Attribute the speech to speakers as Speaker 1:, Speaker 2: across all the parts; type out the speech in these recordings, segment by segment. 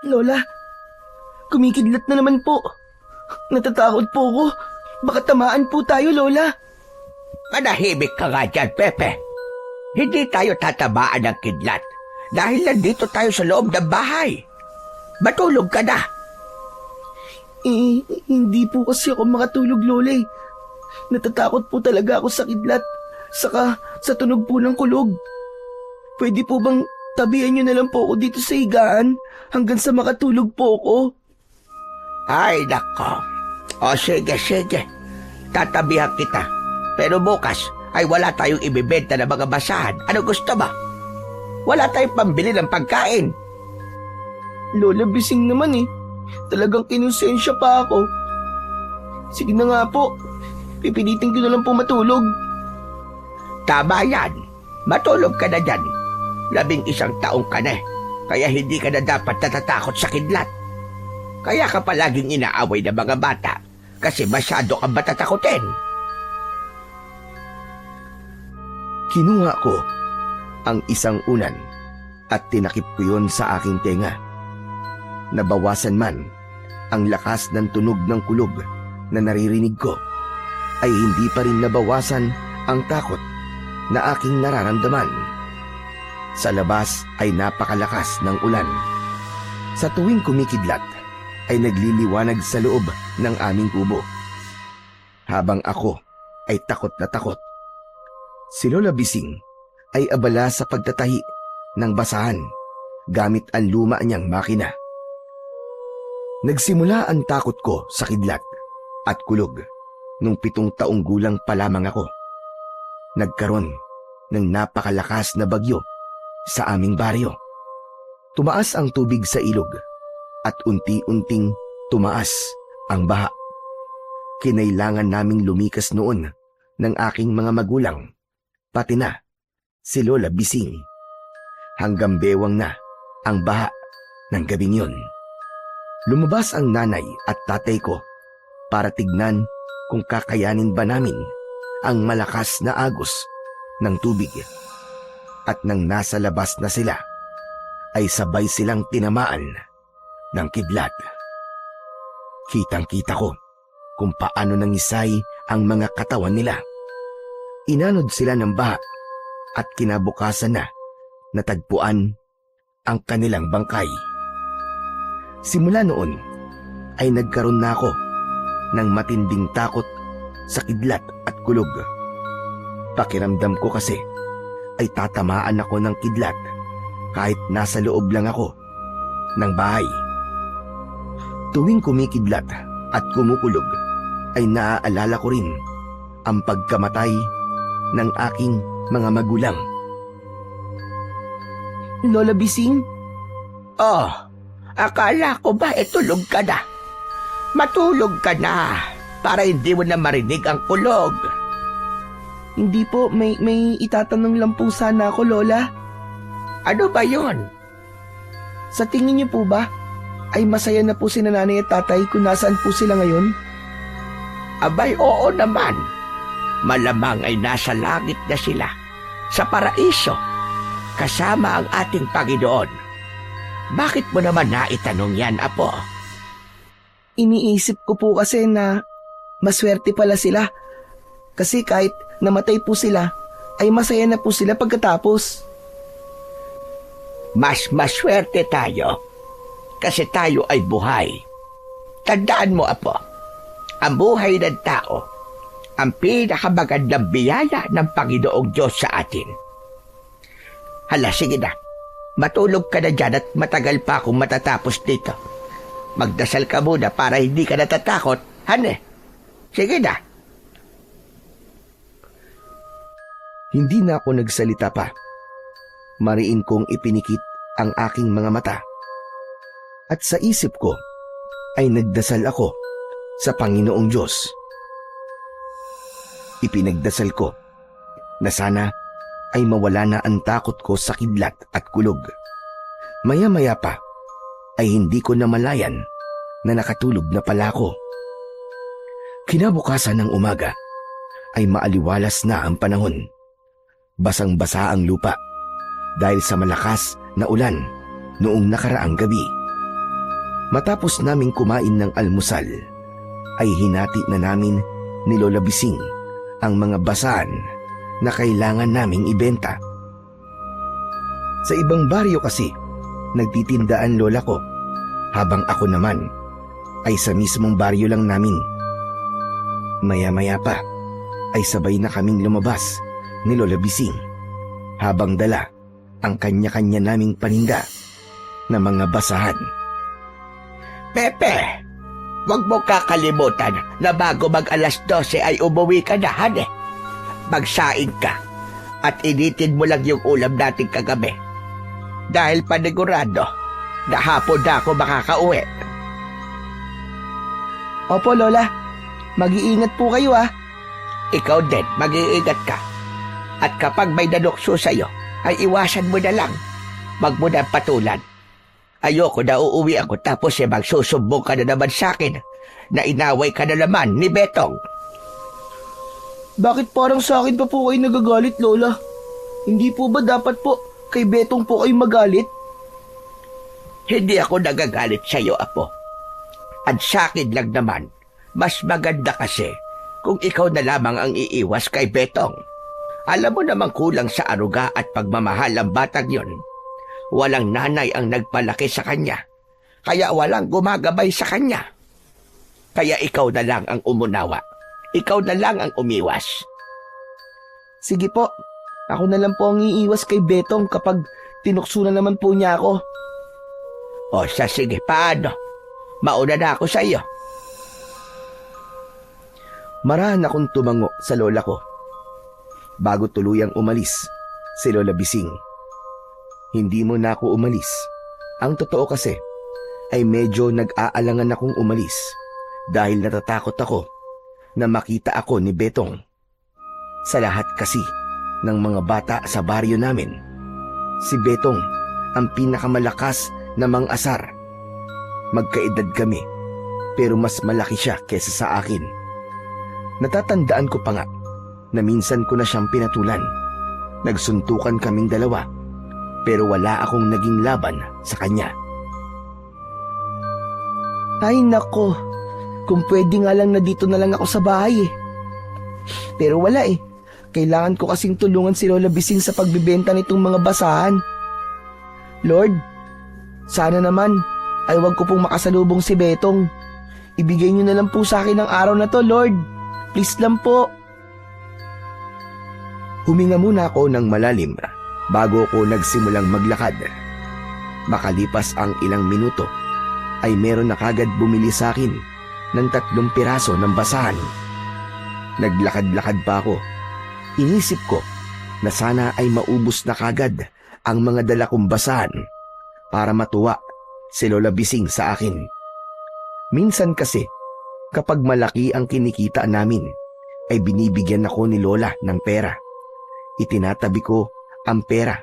Speaker 1: Lola, kumikidlat na naman po. Natatakot po ako. Baka tamaan po tayo, Lola.
Speaker 2: Manahimik ka nga dyan, Pepe. Hindi tayo tatabaan ng kidlat dahil nandito tayo sa loob ng bahay. Matulog ka na.
Speaker 1: Hindi po kasi ako makatulog, Lola. Natatakot po talaga ako sa kidlat. Saka sa tunog po ng kulog. Pwede po bang tabihan niyo na lang po ako dito sa higaan hanggang sa makatulog po ako?
Speaker 2: Ay, nako. O sige, sige. Tatabihan kita. Pero bukas ay wala tayong ibibenta na mga basahan. Ano gusto ba? Wala tayong pambili ng pagkain.
Speaker 1: Lola, bising naman eh. Talagang kinonsensya pa ako. Sige na nga po. Pipilitin ko na lang po matulog.
Speaker 2: Tama yan. Matulog ka na dyan. 11 taong ka na. Kaya hindi ka na dapat natatakot sa kidlat. Kaya ka palaging inaaway ng mga bata kasi masyado kang matatakotin.
Speaker 3: Kinuha ko ang isang unan at tinakip ko yon sa aking tenga. Nabawasan man ang lakas ng tunog ng kulog na naririnig ko, ay hindi pa rin nabawasan ang takot na aking nararamdaman. Sa labas ay napakalakas ng ulan. Sa tuwing kumikidlat, ay nagliliwanag sa loob ng aming kubo. Habang ako ay takot na takot, si Lola Bising ay abala sa pagtatahi ng basahan gamit ang luma niyang makina. Nagsimula ang takot ko sa kidlat at kulog nung 7 taong gulang pa lamang ako. Nagkaroon ng napakalakas na bagyo sa aming baryo. Tumaas ang tubig sa ilog at unti-unting tumaas ang baha. Kinailangan naming lumikas noon ng aking mga magulang, pati na si Lola Bising. Hanggang bewang na ang baha ng gabing yun. Lumabas ang nanay at tatay ko para tignan kung kakayanin ba namin ang malakas na agos ng tubig. At nang nasa labas na sila, ay sabay silang tinamaan ng kidlat. Kitang-kita ko kung paano nangisay ang mga katawan nila. Inanod sila ng baha at kinabukasan na natagpuan ang kanilang bangkay. Simula noon ay nagkaroon na ako ng matinding takot sa kidlat at kulog. Pakiramdam ko kasi ay tatamaan ako ng kidlat kahit nasa loob lang ako ng bahay. Tuwing kumikidlat at kumukulog ay naaalala ko rin ang pagkamatay ng aking mga magulang.
Speaker 1: Lola Bising?
Speaker 2: Oh, akala ko ba tulog ka na? Matulog ka na para hindi mo na marinig ang kulog.
Speaker 1: Hindi po, may itatanong lang po sana ako, Lola.
Speaker 2: Ano ba yon?
Speaker 1: Sa tingin niyo po ba, ay masaya na po si nanay at tatay kung nasaan po sila ngayon?
Speaker 2: Abay, oo naman. Malamang ay nasa langit na sila, sa paraiso, kasama ang ating Panginoon. Bakit mo naman naitanong yan, Apo?
Speaker 1: Iniisip ko po kasi na maswerte pala sila. Kasi kahit namatay po sila, ay masaya na po sila pagkatapos.
Speaker 2: Mas maswerte tayo kasi tayo ay buhay. Tandaan mo, Apo, ang buhay ng tao ang pinakamagandang biyaya ng Panginoong Diyos sa atin. Hala, sige na. Matulog ka na dyan at matagal pa akong matatapos dito. Magdasal ka muna para hindi ka natatakot, hane. Sige na.
Speaker 3: Hindi na ako nagsalita pa. Mariin kong ipinikit ang aking mga mata. At sa isip ko ay nagdasal ako sa Panginoong Diyos. Ipinagdasal ko na sana ay mawala na ang takot ko sa kidlat at kulog. Maya-maya pa ay hindi ko namalayan na nakatulog na pala ako. Kinabukasan ng umaga ay maaliwalas na ang panahon. Basang-basa ang lupa dahil sa malakas na ulan noong nakaraang gabi. Matapos naming kumain ng almusal, ay hinati na namin ni Lola Bising ang mga basahan na kailangan naming ibenta. Sa ibang baryo kasi, nagtitindaan lola ko, habang ako naman ay sa mismong baryo lang namin. Maya-maya pa ay sabay na kaming lumabas ni Lola Bising habang dala ang kanya-kanya naming paninda na mga basahan.
Speaker 2: Pepe, wag mo kakalimutan na bago mag-alas 12 ay umuwi ka na, hane. Magsaing ka at initin mo lang yung ulam natin kagabi. Dahil panigurado na hapon na ako makakauwi.
Speaker 1: Opo, Lola. Mag-iingat po kayo, ah.
Speaker 2: Ikaw din, mag-iingat ka. At kapag may nanukso sa'yo, ay iwasan mo na lang. Wag mo na patulan. Ayoko na uuwi ako tapos magsusumbong ka na naman sa akin na inaway ka na naman ni Betong.
Speaker 1: Bakit parang sa akin pa po kayo nagagalit, Lola? Hindi po ba dapat po kay Betong po kayo magalit?
Speaker 2: Hindi ako nagagalit sa'yo, Apo. At sa akin lang naman, mas maganda kasi kung ikaw na lamang ang iiwas kay Betong. Alam mo namang kulang sa aruga at pagmamahal ang batang yon. Walang nanay ang nagpalaki sa kanya, kaya walang gumagabay sa kanya. Kaya ikaw na lang ang umunawa. Ikaw na lang ang umiwas.
Speaker 1: Sige po, ako na lang po ang iiwas kay Betong kapag tinukso na naman po niya ako.
Speaker 2: O sige, paano? Mauna na ako sa iyo.
Speaker 3: Marahan akong tumango sa lola ko bago tuluyang umalis si Lola Bising. Hindi mo na ako umalis. Ang totoo kasi ay medyo nag-aalangan akong umalis dahil natatakot ako na makita ako ni Betong. Sa lahat kasi ng mga bata sa baryo namin, si Betong ang pinakamalakas na mang-asar. Magkaedad kami pero mas malaki siya kesa sa akin. Natatandaan ko pa nga na minsan ko na siyang pinatulan. Nagsuntukan kaming dalawa pero wala akong naging laban sa kanya.
Speaker 1: Ay nako, kung pwede nga lang na dito na lang ako sa bahay eh. Pero wala eh, kailangan ko kasing tulungan si Lola Bising sa pagbibenta nitong mga basahan. Lord, sana naman ay wag ko pong makasalubong si Betong. Ibigay niyo na lang po sa akin ang araw na to, Lord. Please lang po.
Speaker 3: Huminga muna ako ng malalim bago ko nagsimulang maglakad. Makalipas ang ilang minuto, ay meron na kagad bumili sa akin ng 3 piraso ng basahan. Naglakad-lakad pa ako. Inisip ko na sana ay maubos na kagad ang mga dala kong basahan para matuwa si Lola Bising sa akin. Minsan kasi, kapag malaki ang kinikita namin, ay binibigyan ako ni Lola ng pera. Itinatabi ko ang pera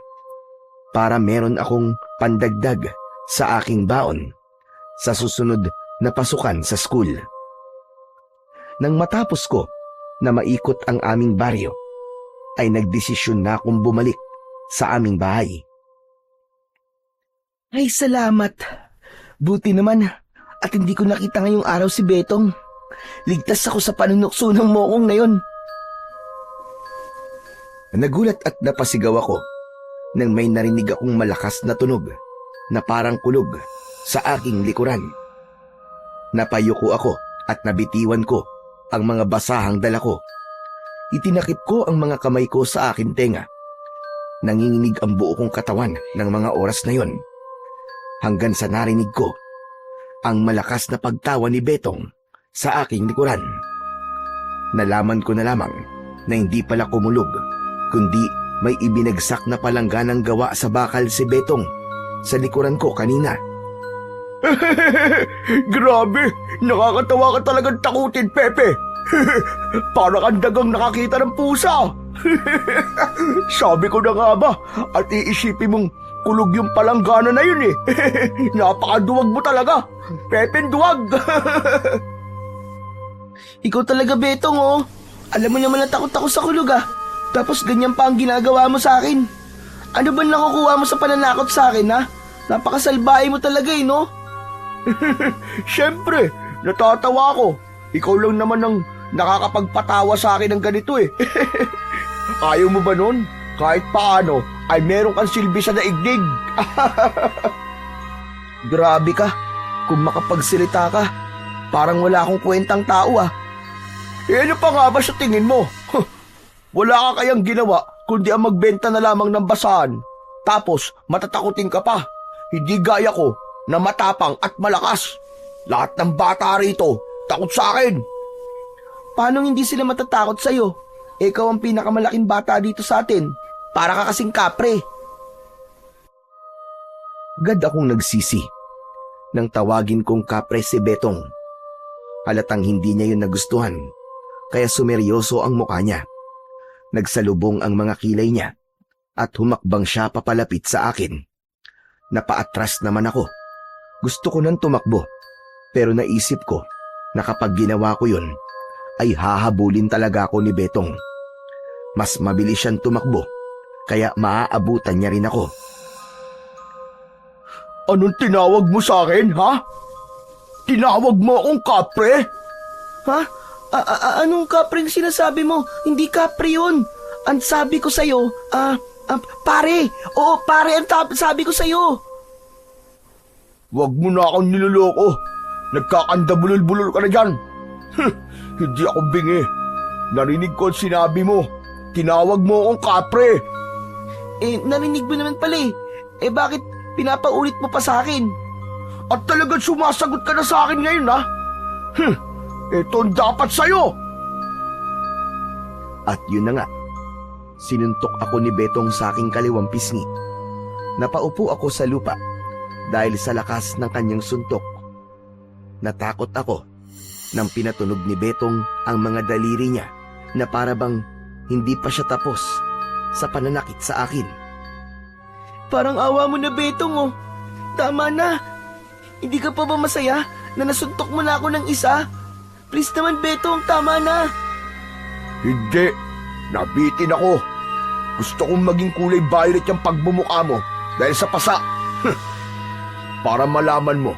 Speaker 3: para meron akong pandagdag sa aking baon sa susunod na pasukan sa school. Nang matapos ko na maikot ang aming baryo, ay nagdesisyon na akong bumalik sa aming bahay.
Speaker 1: Ay salamat. Buti naman at hindi ko nakita ngayong araw si Betong. Ligtas ako sa panunukso ng mokong na yon.
Speaker 3: Nagulat at napasigaw ako nang may narinig akong malakas na tunog na parang kulog sa aking likuran. Napayuko ako at nabitiwan ko ang mga basahang dala ko. Itinakip ko ang mga kamay ko sa aking tenga. Nanginginig ang buo kong katawan ng mga oras na yon. Hanggang sa narinig ko ang malakas na pagtawa ni Betong sa aking likuran. Nalaman ko na lamang na hindi pala kumulog, kundi may ibinagsak na palangganang gawa sa bakal si Betong sa likuran ko kanina.
Speaker 2: Grabe, nakakatawa ka talagang takutin, Pepe. Parang ang dagang nakakita ng pusa. Sabi ko na nga ba, at iisipin mong kulog yung palanggana na yun eh. Napakaduwag mo talaga. Pepe, duwag.
Speaker 1: Ikaw talaga, Betong, oh. Alam mo naman na takot ako sa kulog, ah. Tapos ganyan pa ang ginagawa mo sa akin. Ano ba nakukuha mo sa pananakot sa akin, ha? Napakasalbahe mo talaga, eh, no?
Speaker 3: Siyempre, natatawa ako. Ikaw lang naman ang nakakapagpatawa sa akin ng ganito eh. Ayaw mo ba nun? Kahit paano ay meron kang silbi sa daigdig. Grabe ka. Kung makapagsalita ka, parang wala akong kwentang tao ah. Ano pa nga ba sa tingin mo? Wala ka kayang ginawa kundi ang magbenta na lamang ng basahan. Tapos matatakutin ka pa. Hindi gaya ko na matapang at malakas. Lahat ng bata rito takot sa akin.
Speaker 1: Paano hindi sila matatakot sa'yo? Ikaw ang pinakamalaking bata dito sa atin. Para ka kasing kapre.
Speaker 3: Agad akong nagsisi nang tawagin kong kapre si Betong. Halatang hindi niya yun nagustuhan, kaya sumeryoso ang mukha niya. Nagsalubong ang mga kilay niya at humakbang siya papalapit sa akin. Napaatras naman ako. Gusto ko nang tumakbo, pero naisip ko na kapag ginawa ko yun, ay hahabulin talaga ako ni Betong. Mas mabilis siyang tumakbo, kaya maaabutan niya rin ako. Anong tinawag mo sa akin, ha? Tinawag mo akong kapre?
Speaker 1: Ha? Anong kapreng sinasabi mo? Hindi kapre yun. Ang sabi ko sa'yo, pare. Oo, pare ang sabi ko sa'yo.
Speaker 3: Huwag mo na akong niloloko. Nagkakandabulol-bulol ka na dyan. Hindi ako bingi. Narinig ko ang sinabi mo. Tinawag mo akong kapre.
Speaker 1: Narinig mo naman pala eh. Bakit pinapaulit mo pa sa akin?
Speaker 3: At talagang sumasagot ka na sa akin ngayon, ha? Ito ang dapat sa'yo. At yun na nga. Sinuntok ako ni Betong sa aking kaliwang pisngi. Napaupo ako sa lupa dahil sa lakas ng kanyang suntok. Natakot ako nang pinatunog ni Betong ang mga daliri niya na parabang hindi pa siya tapos sa pananakit sa akin.
Speaker 1: Parang awa mo na, Betong, oh. Tama na. Hindi ka pa ba masaya na nasuntok mo na ako ng isa? Please naman, Betong, tama na.
Speaker 3: Hindi. Nabitin ako. Gusto kong maging kulay violet yung pagbumukha mo dahil sa pasa. Para malaman mo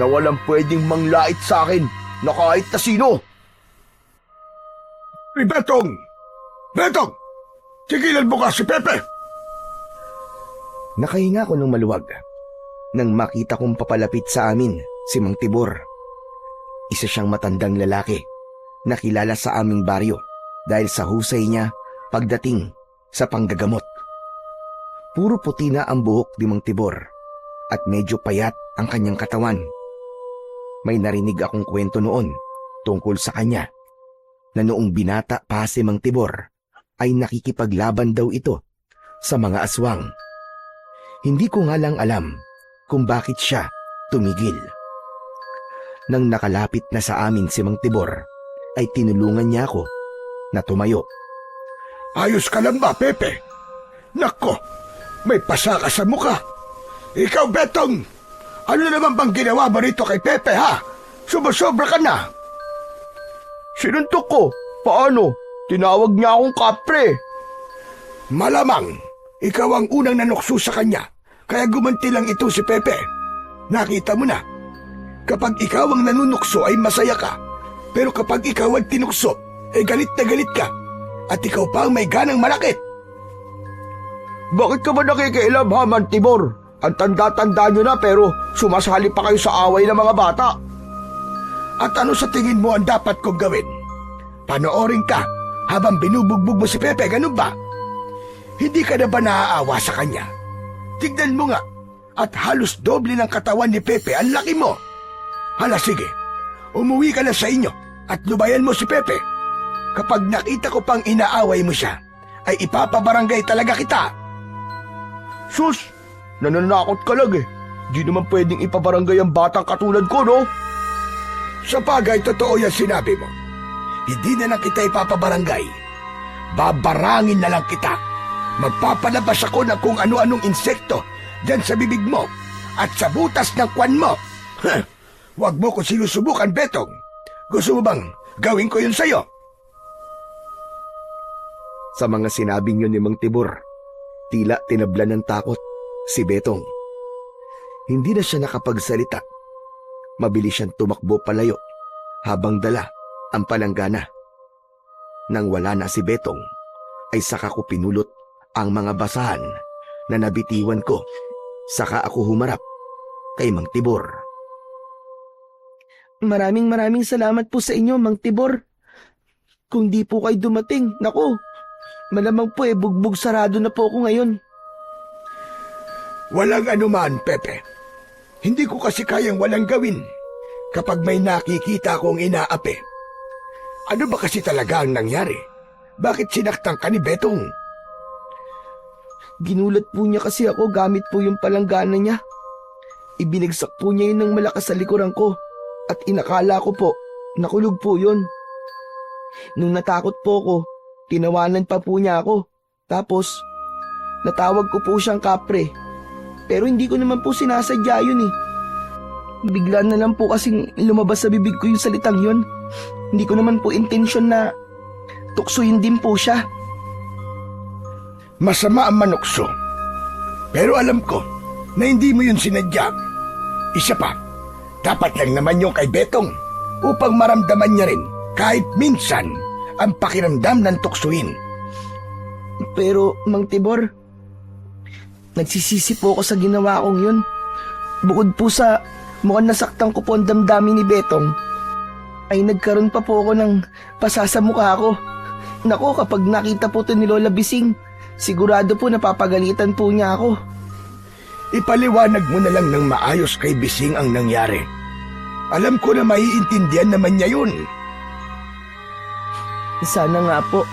Speaker 3: na walang pwedeng manglait sa akin na kahit na sino. Betong! Betong! Tigilan mo ka si Pepe! Nakahinga ko ng maluwag nang makita kong papalapit sa amin si Mang Tibor. Isa siyang matandang lalaki na kilala sa aming baryo dahil sa husay niya pagdating sa panggagamot. Puro puti na ang buhok ni Mang Tibor at medyo payat ang kanyang katawan. May narinig akong kwento noon tungkol sa kanya na noong binata pa si Mang Tibor ay nakikipaglaban daw ito sa mga aswang. Hindi ko nga lang alam kung bakit siya tumigil. Nang nakalapit na sa amin si Mang Tibor, ay tinulungan niya ako na tumayo. Ayos ka lang ba, Pepe? Nako, may pasa ka sa mukha. Ikaw, Betong, ano naman bang ginawa mo rito kay Pepe, ha? Sumusobra ka na. Sinuntok ko. Paano? Tinawag niya akong kapre. Malamang, ikaw ang unang nanukso sa kanya, kaya gumanti lang ito si Pepe. Nakita mo na, kapag ikaw ang nanunukso ay masaya ka, pero kapag ikaw ang tinukso, ay galit na galit ka, at ikaw pa ang may ganang malakit. Bakit ka ba nakikialam, ha, Man Tibor? Ang tanda-tanda nyo na pero sumasali pa kayo sa away ng mga bata. At ano sa tingin mo ang dapat kong gawin? Panoorin ka habang binubugbog mo si Pepe, ganun ba? Hindi ka na ba naaawa sa kanya? Tignan mo nga, at halos doble ng katawan ni Pepe ang laki mo. Hala, sige, umuwi ka na sa inyo at lubayan mo si Pepe. Kapag nakita ko pang inaaway mo siya, ay ipapabarangay talaga kita. Sus, nananakot ka lang eh. Di naman pwedeng ipabarangay ang batang katulad ko, no? Sa bagay, totoo yan sinabi mo. Hindi na lang kita ipapabarangay. Babarangin na lang kita. Magpapalabas ako ng kung ano-anong insekto dyan sa bibig mo at sa butas ng kwan mo. Huwag mo ko sinusubukan, Betong. Gusto mo bang gawin ko yun sa'yo? Sa mga sinabing yun ni Mang Tibor, tila tinablan ng takot si Betong. Hindi na siya nakapagsalita. Mabilis siyang tumakbo palayo habang dala ang palanggana. Nang wala na si Betong, ay saka ko pinulot ang mga basahan na nabitiwan ko. Saka ako humarap kay Mang Tibor.
Speaker 1: Maraming salamat po sa inyo, Mang Tibor. Kung di po kayo dumating, naku, malamang po bugbog sarado na po ako ngayon.
Speaker 4: Walang anuman, Pepe. Hindi ko kasi kayang walang gawin kapag may nakikita kong inaapi. Ano ba kasi talaga ang nangyari? Bakit sinaktan ka ni Betong?
Speaker 1: Ginulat po niya kasi ako gamit po yung palanggana niya. Ibinigsak po niya yun ng malakas sa likuran ko at inakala ko po, nakulog po yun. Nung natakot po ko, tinawanan pa po niya ako. Tapos, natawag ko po siyang kapre. Pero hindi ko naman po sinasadya yun eh. Bigla na lang po kasing lumabas sa bibig ko yung salitang yun. Hindi ko naman po intensyon na tuksuin din po siya.
Speaker 4: Masama ang manukso. Pero alam ko na hindi mo yun sinadya. Isa pa, dapat lang naman yung kay Betong upang maramdaman niya rin kahit minsan ang pakiramdam ng tuksuin.
Speaker 1: Pero, Mang Tibor, nagsisisi po ako sa ginawa kong yun. Bukod po sa mukhang nasaktan ko po ang damdamin ni Betong, ay nagkaroon pa po ako ng pasa sa mukha ko. Nako, kapag nakita po ito ni Lola Bising, sigurado po napapagalitan po niya ako.
Speaker 4: Ipaliwanag mo na lang ng maayos kay Bising ang nangyari. Alam ko na maiintindihan naman niya yun.
Speaker 1: Sana nga po.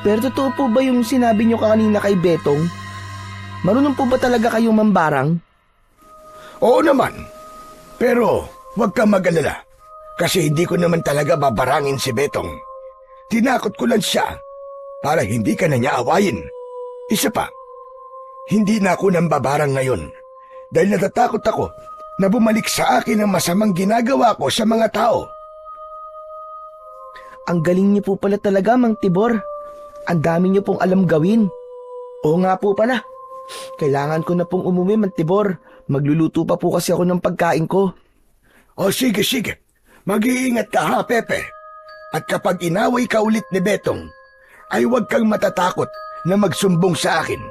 Speaker 1: Pero totoo po ba yung sinabi niyo kanina kay Betong? Marunong po ba talaga kayong mambarang?
Speaker 4: Oo naman. Pero huwag kang mag-alala. Kasi hindi ko naman talaga babarangin si Betong. Tinakot ko lang siya para hindi ka na niya awayin. Isa pa, hindi na ako nang babarang ngayon dahil natatakot ako na bumalik sa akin ang masamang ginagawa ko sa mga tao.
Speaker 1: Ang galing niyo po pala talaga, Mang Tibor. Ang dami niyo pong alam gawin. Oo nga po pala. Kailangan ko na pong umuwi, Mang Tibor. Magluluto pa po kasi ako ng pagkain ko.
Speaker 4: O sige. Mag-iingat ka ha, Pepe. At kapag inaway ka ulit ni Betong, ay huwag kang matatakot na magsumbong sa akin.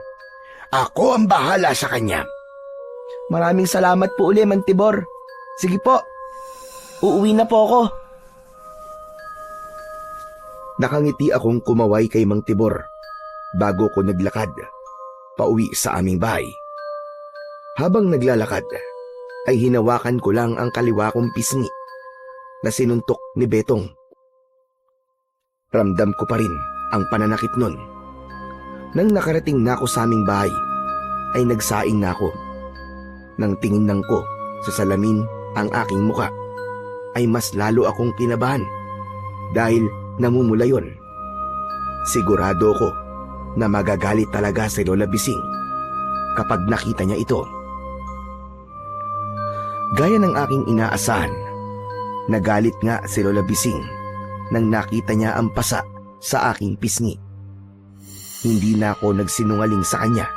Speaker 4: Ako ang bahala sa kanya.
Speaker 1: Maraming salamat po uli, Mang Tibor. Sige po. Uuwi na po ako.
Speaker 3: Nakangiti akong kumaway kay Mang Tibor bago ko naglakad pauwi sa aming bahay. Habang naglalakad, ay hinawakan ko lang ang kaliwa kong pisngi na sinuntok ni Betong. Ramdam ko pa rin ang pananakit nun. Nang nakarating na ako sa aming bahay, ay nagsaing na ako. Nang tingnan ko sa salamin ang aking muka, ay mas lalo akong kinabahan dahil namumula yun. Sigurado ko na magagalit talaga si Lola Bising kapag nakita niya ito. Gaya ng aking inaasahan, nagalit nga si Lola Bising nang nakita niya ang pasa sa aking pisngi. Hindi na ako nagsinungaling sa kanya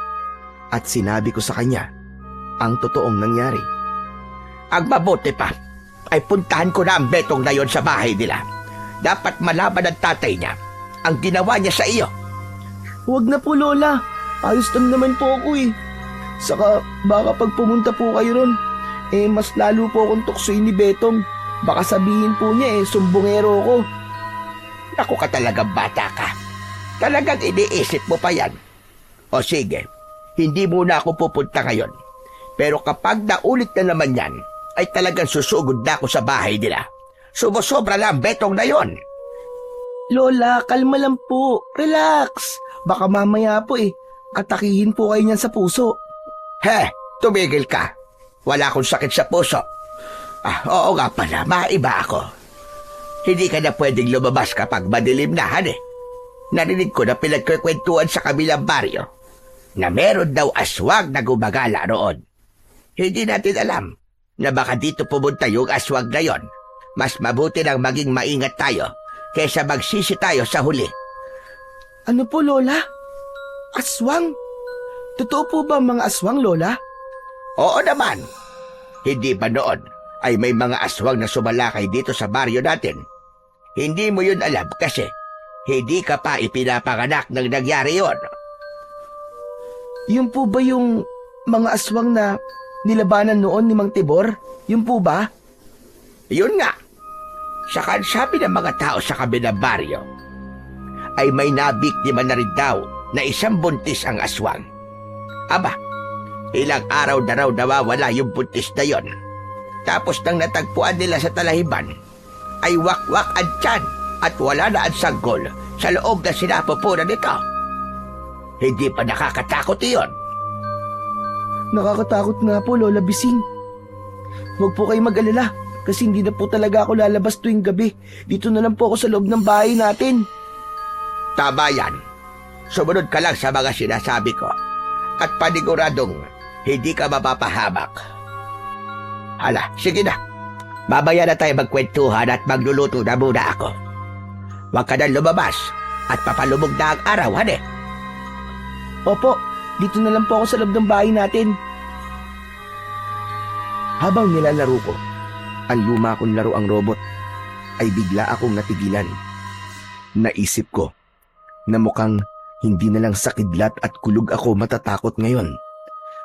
Speaker 3: at sinabi ko sa kanya ang totoong nangyari.
Speaker 2: Ang mabuti pa ay puntahan ko na ang Betong na yon sa bahay nila. Dapat malaman ng tatay niya ang ginawa niya sa iyo.
Speaker 1: Huwag na po, Lola. Ayos lang naman po ako eh. Saka baka pag pumunta po kayo ron, mas lalo po akong tuksoy ni Betong. Baka sabihin po niya sumbongero ko.
Speaker 2: Ako ka talagang bata ka. Talagang iniisip mo pa yan. O sige, hindi muna ako pupunta ngayon. Pero kapag naulit na naman yan, ay talagang susugod na ako sa bahay nila. Sumusobra lang ang Betong na yon.
Speaker 1: Lola, kalma lang po. Relax. Baka mamaya po atakihin po kayo niyan sa puso.
Speaker 2: Tumigil ka. Wala akong sakit sa puso. Oo nga pala, maiba ako. Hindi ka na pwedeng lumabas kapag madilim na, Narinig ko na pinagkukwentuhan sa kabilang baryo na meron daw aswang na gumagala roon. Hindi natin alam na baka dito pumunta yung aswang na yon. Mas mabuti nang maging maingat tayo kaysa magsisi tayo sa huli.
Speaker 1: Ano po, Lola? Aswang? Totoo po ba mga aswang, Lola?
Speaker 2: Oo naman. Hindi ba noon ay may mga aswang na sumalakay dito sa baryo natin. Hindi mo yun alam kasi hindi ka pa ipinapanganak nang nangyari yun.
Speaker 1: Yun po ba yung mga aswang na nilabanan noon ni Mang Tibor? Yun po ba?
Speaker 2: Yun nga. Saka sabi ng mga tao sa kabilang baryo, ay may nabiktima na rin daw na isang buntis ang aswang. Aba, ilang araw na raw nawawala yung buntis na yon. Tapos nang natagpuan nila sa talahiban, ay wakwak ang tiyan at wala na ang sanggol sa loob na sinapupunan nito. Hindi pa nakakatakot iyon.
Speaker 1: Nakakatakot nga po, Lola Bising. Huwag po kayo mag-alala kasi hindi na po talaga ako lalabas tuwing gabi. Dito na lang po ako sa loob ng bahay natin.
Speaker 2: Tama yan. Sumunod ka lang sa mga sinasabi ko at paniguradong hindi ka mapapahamak. Hala, sige na. Mamaya na tayo magkwentuhan at magluluto na muna ako. Huwag ka na lumabas at papalubog na ang araw, hane.
Speaker 1: Opo, dito na lang po ako sa loob ng bahay natin.
Speaker 3: Habang nilalaro ko, ang luma kong laro ang robot, ay bigla akong natigilan. Naisip ko na mukhang hindi na lang sa kidlat at kulog ako matatakot ngayon,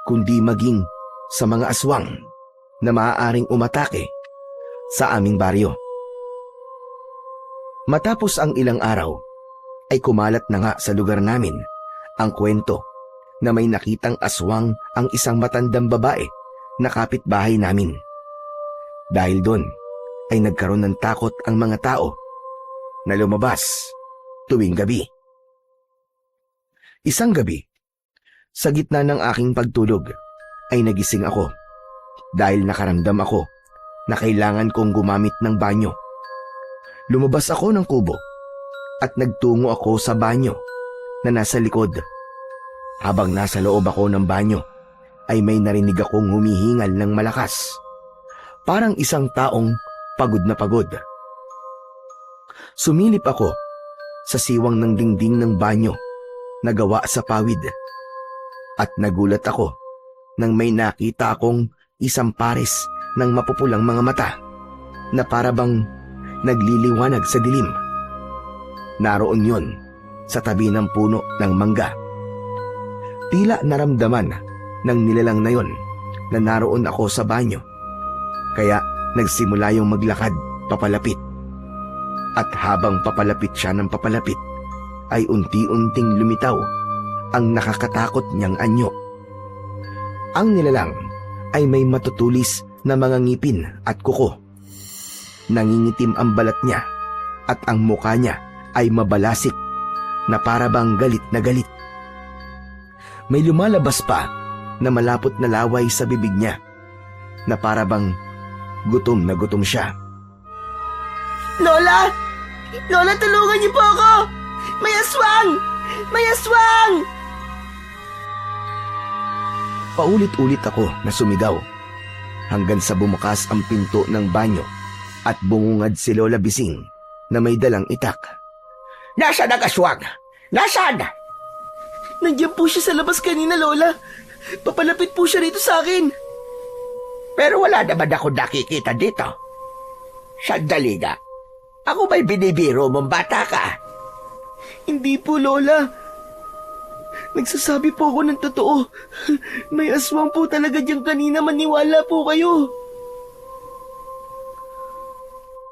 Speaker 3: kundi maging sa mga aswang na maaaring umatake sa aming baryo. Matapos ang ilang araw, ay kumalat na nga sa lugar namin ang kwento na may nakitang aswang ang isang matandang babae na kapitbahay namin. Dahil doon ay nagkaroon ng takot ang mga tao na lumabas tuwing gabi. Isang gabi, sa gitna ng aking pagtulog, ay nagising ako dahil nakaramdam ako na kailangan kong gumamit ng banyo. Lumabas ako ng kubo at nagtungo ako sa banyo na nasa likod. Habang nasa loob ako ng banyo, ay may narinig akong humihingal ng malakas. Parang isang taong pagod na pagod. Sumilip ako sa siwang ng dingding ng banyo na gawa sa pawid. At nagulat ako nang may nakita akong isang pares ng mapupulang mga mata na parabang nagliliwanag sa dilim. Naroon yon sa tabi ng puno ng mangga. Tila naramdaman ng nilalang na yon na naroon ako sa banyo. Kaya nagsimula yung maglakad papalapit. At habang papalapit siya ng papalapit, ay unti-unting lumitaw ang nakakatakot niyang anyo. Ang nilalang ay may matutulis na mga ngipin at kuko. Nangingitim ang balat niya at ang mukha niya ay mabalasik na parabang galit na galit. May lumalabas pa na malapot na laway sa bibig niya na parabang gutom na gutom siya.
Speaker 1: Lola! Lola, tulungan niyo po ako! May aswang! May aswang!
Speaker 3: Paulit-ulit ako na sumigaw hanggang sa bumukas ang pinto ng banyo at bumungad si Lola Bising na may dalang itak.
Speaker 2: Nasaan ang aswang? Nasaan?
Speaker 1: Nandiyan po siya sa labas kanina, Lola. Papalapit po siya rito sa akin.
Speaker 2: Pero wala naman ako nakikita dito. Sandali nga. Ako ba'y binibiro mong bata ka?
Speaker 1: Hindi po, Lola. Nagsasabi po ako ng totoo. May aswang po talaga diyan kanina, maniwala po kayo.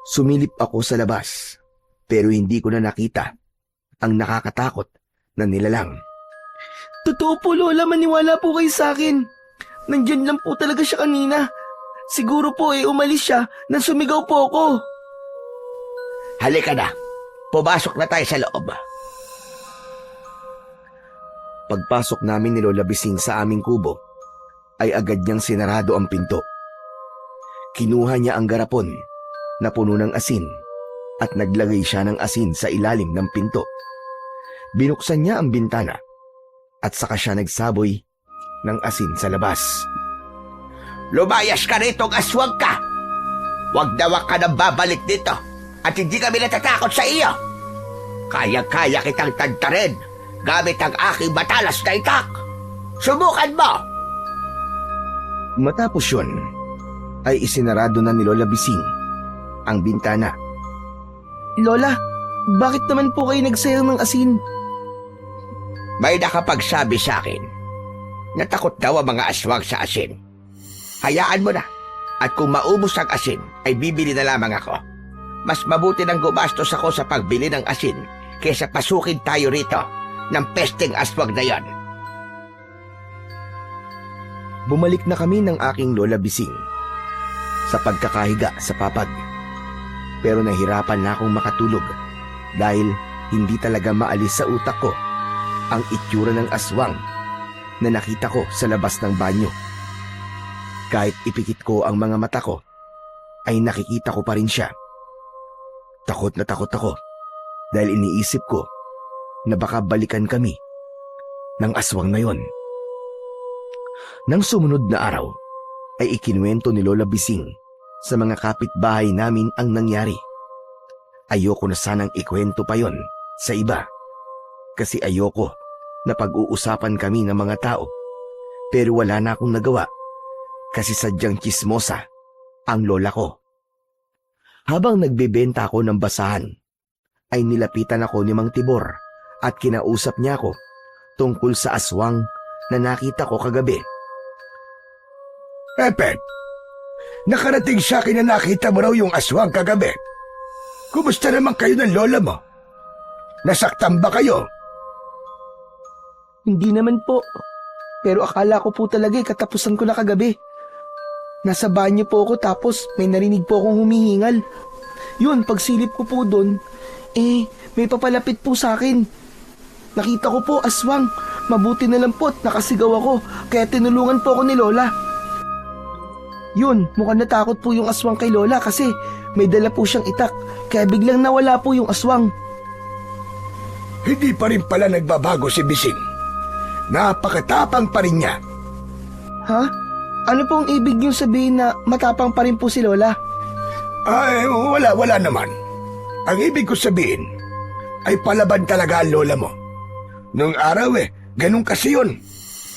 Speaker 3: Sumilip ako sa labas pero hindi ko na nakita ang nakakatakot na nilalang.
Speaker 1: Totoo po, Lola, maniwala po kayo sa akin. Nandyan lang po talaga siya kanina. Siguro po umalis siya nang sumigaw po ako.
Speaker 2: Halika na. Pumasok na tayo sa loob.
Speaker 3: Pagpasok namin ni Lola Bising sa aming kubo, ay agad niyang sinarado ang pinto. Kinuha niya ang garapon na puno ng asin at naglagay siya ng asin sa ilalim ng pinto. Binuksan niya ang bintana at saka siya nagsaboy ng asin sa labas.
Speaker 2: Lumayas ka rito, aswang ka! Huwag na huwag ka nang babalik dito at hindi kami natatakot sa iyo. Kaya-kaya kitang tantarin gamit ang aking matalas na itak. Subukan mo!
Speaker 3: Matapos yun, ay isinarado na ni Lola Bising ang bintana.
Speaker 1: Lola, bakit naman po kayo nagsayang ng asin?
Speaker 2: May nakapagsabi sa akin na takot daw ang mga aswang sa asin. Hayaan mo na. At kung maubos ang asin, ay bibili na lamang ako. Mas mabuti nang gumastos ako sa pagbili ng asin kaysa pasukin tayo rito ng pesteng aswang na yon.
Speaker 3: Bumalik na kami ng aking Lola Bising sa pagkakahiga sa papag. Pero nahirapan na akong makatulog dahil hindi talaga maalis sa utak ko ang itsura ng aswang na nakita ko sa labas ng banyo. Kahit ipikit ko ang mga mata ko, ay nakikita ko pa rin siya. Takot na takot ako dahil iniisip ko na baka balikan kami ng aswang na yon. Nang sumunod na araw, ay ikinuwento ni Lola Bising sa mga kapitbahay namin ang nangyari. Ayoko na sanang ikwento pa yon sa iba kasi ayoko na pag-uusapan kami ng mga tao, pero wala na akong nagawa kasi sadyang tsismosa ang lola ko. Habang nagbebenta ako ng basahan, ay nilapitan ako ni Mang Tibor at kinausap niya ako tungkol sa aswang na nakita ko kagabi.
Speaker 4: Pepe, nakarating sa akin na nakita mo raw yung aswang kagabi. Kumusta naman kayo ng lola mo? Nasaktan ba kayo?
Speaker 1: Hindi naman po. Pero akala ko po talaga katapusan ko na kagabi. Nasa banyo po ako tapos may narinig po akong humihingal. Yun, pagsilip ko po doon, may papalapit po sa akin. Nakita ko po aswang. Mabuti na lang po at nakasigaw ako kaya tinulungan po ako ni Lola. Yun, mukhang natakot po yung aswang kay Lola kasi may dala po siyang itak kaya biglang nawala po yung aswang.
Speaker 4: Hindi pa rin pala nagbabago si Bising. Napakatapang pa rin niya.
Speaker 1: Ha? Ano pong ibig niyong sabihin na matapang pa rin po si Lola?
Speaker 4: Ay, wala naman. Ang ibig ko sabihin ay palaban talaga ang lola mo. Nung araw ganun kasi yun.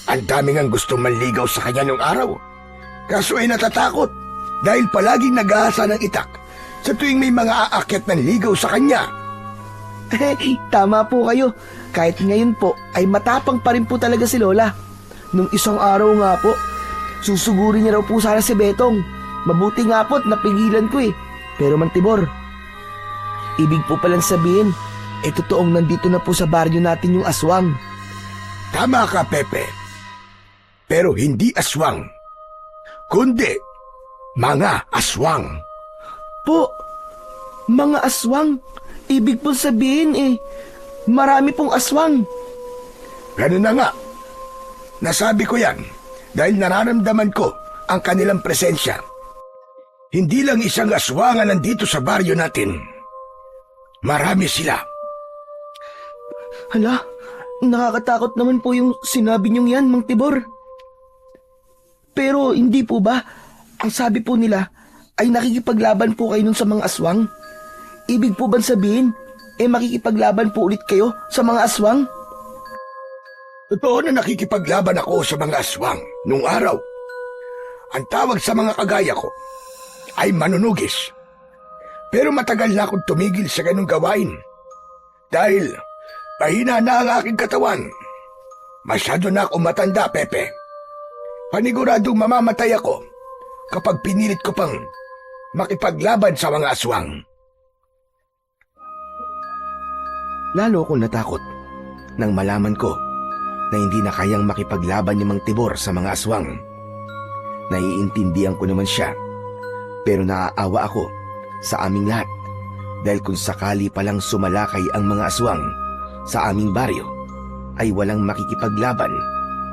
Speaker 4: Ang daming ang gustong manligaw sa kanya nung araw. Kaso ay natatakot dahil palaging nag-aasa ng itak sa tuwing may mga aakyat ng ligaw sa kanya.
Speaker 1: Tama po kayo. Kahit ngayon po ay matapang pa rin po talaga si Lola. Nung isang araw nga po, susugurin niya raw po sana si Betong. Mabuti nga po't napigilan ko Pero Mang Tibor, ibig po palang sabihin, totoong nandito na po sa baryo natin yung aswang.
Speaker 4: Tama ka, Pepe. Pero hindi aswang, kundi mga aswang.
Speaker 1: Po, mga aswang? Ibig po sabihin marami pong aswang.
Speaker 4: Ganun na nga. Nasabi ko yan dahil nararamdaman ko ang kanilang presensya. Hindi lang isang aswang ang nandito sa baryo natin. Marami sila.
Speaker 1: Hala, nakakatakot naman po yung sinabi niyong yan, Mang Tibor. Pero hindi po ba, ang sabi po nila ay nakikipaglaban po kayo nun sa mga aswang? Ibig po bang sabihin, makikipaglaban po ulit kayo sa mga aswang?
Speaker 4: Totoo na nakikipaglaban ako sa mga aswang nung araw. Ang tawag sa mga kagaya ko ay manunugis. Pero matagal na akong tumigil sa ganung gawain. Dahil mahina na ang aking katawan. Masyado na akong matanda, Pepe. Paniguradong mamamatay ako kapag pinilit ko pang makipaglaban sa mga aswang.
Speaker 3: Lalo akong natakot nang malaman ko na hindi na kayang makipaglaban ni Mang Tibor sa mga aswang. Naiintindihan ko naman siya, pero naaawa ako sa aming lahat dahil kung sakali palang sumalakay ang mga aswang sa aming baryo, ay walang makikipaglaban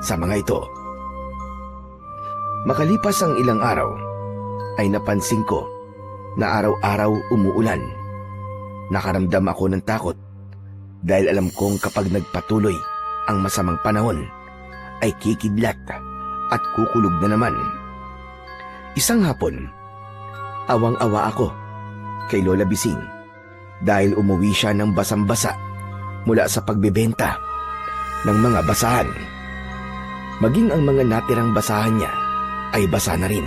Speaker 3: sa mga ito. Makalipas ang ilang araw, ay napansin ko na araw-araw umuulan. Nakaramdam ako ng takot dahil alam kong kapag nagpatuloy ang masamang panahon, ay kikidlat at kukulog na naman. Isang hapon, awang-awa ako kay Lola Bising dahil umuwi siya ng basang-basa mula sa pagbebenta ng mga basahan. Maging ang mga natirang basahan niya ay basa na rin.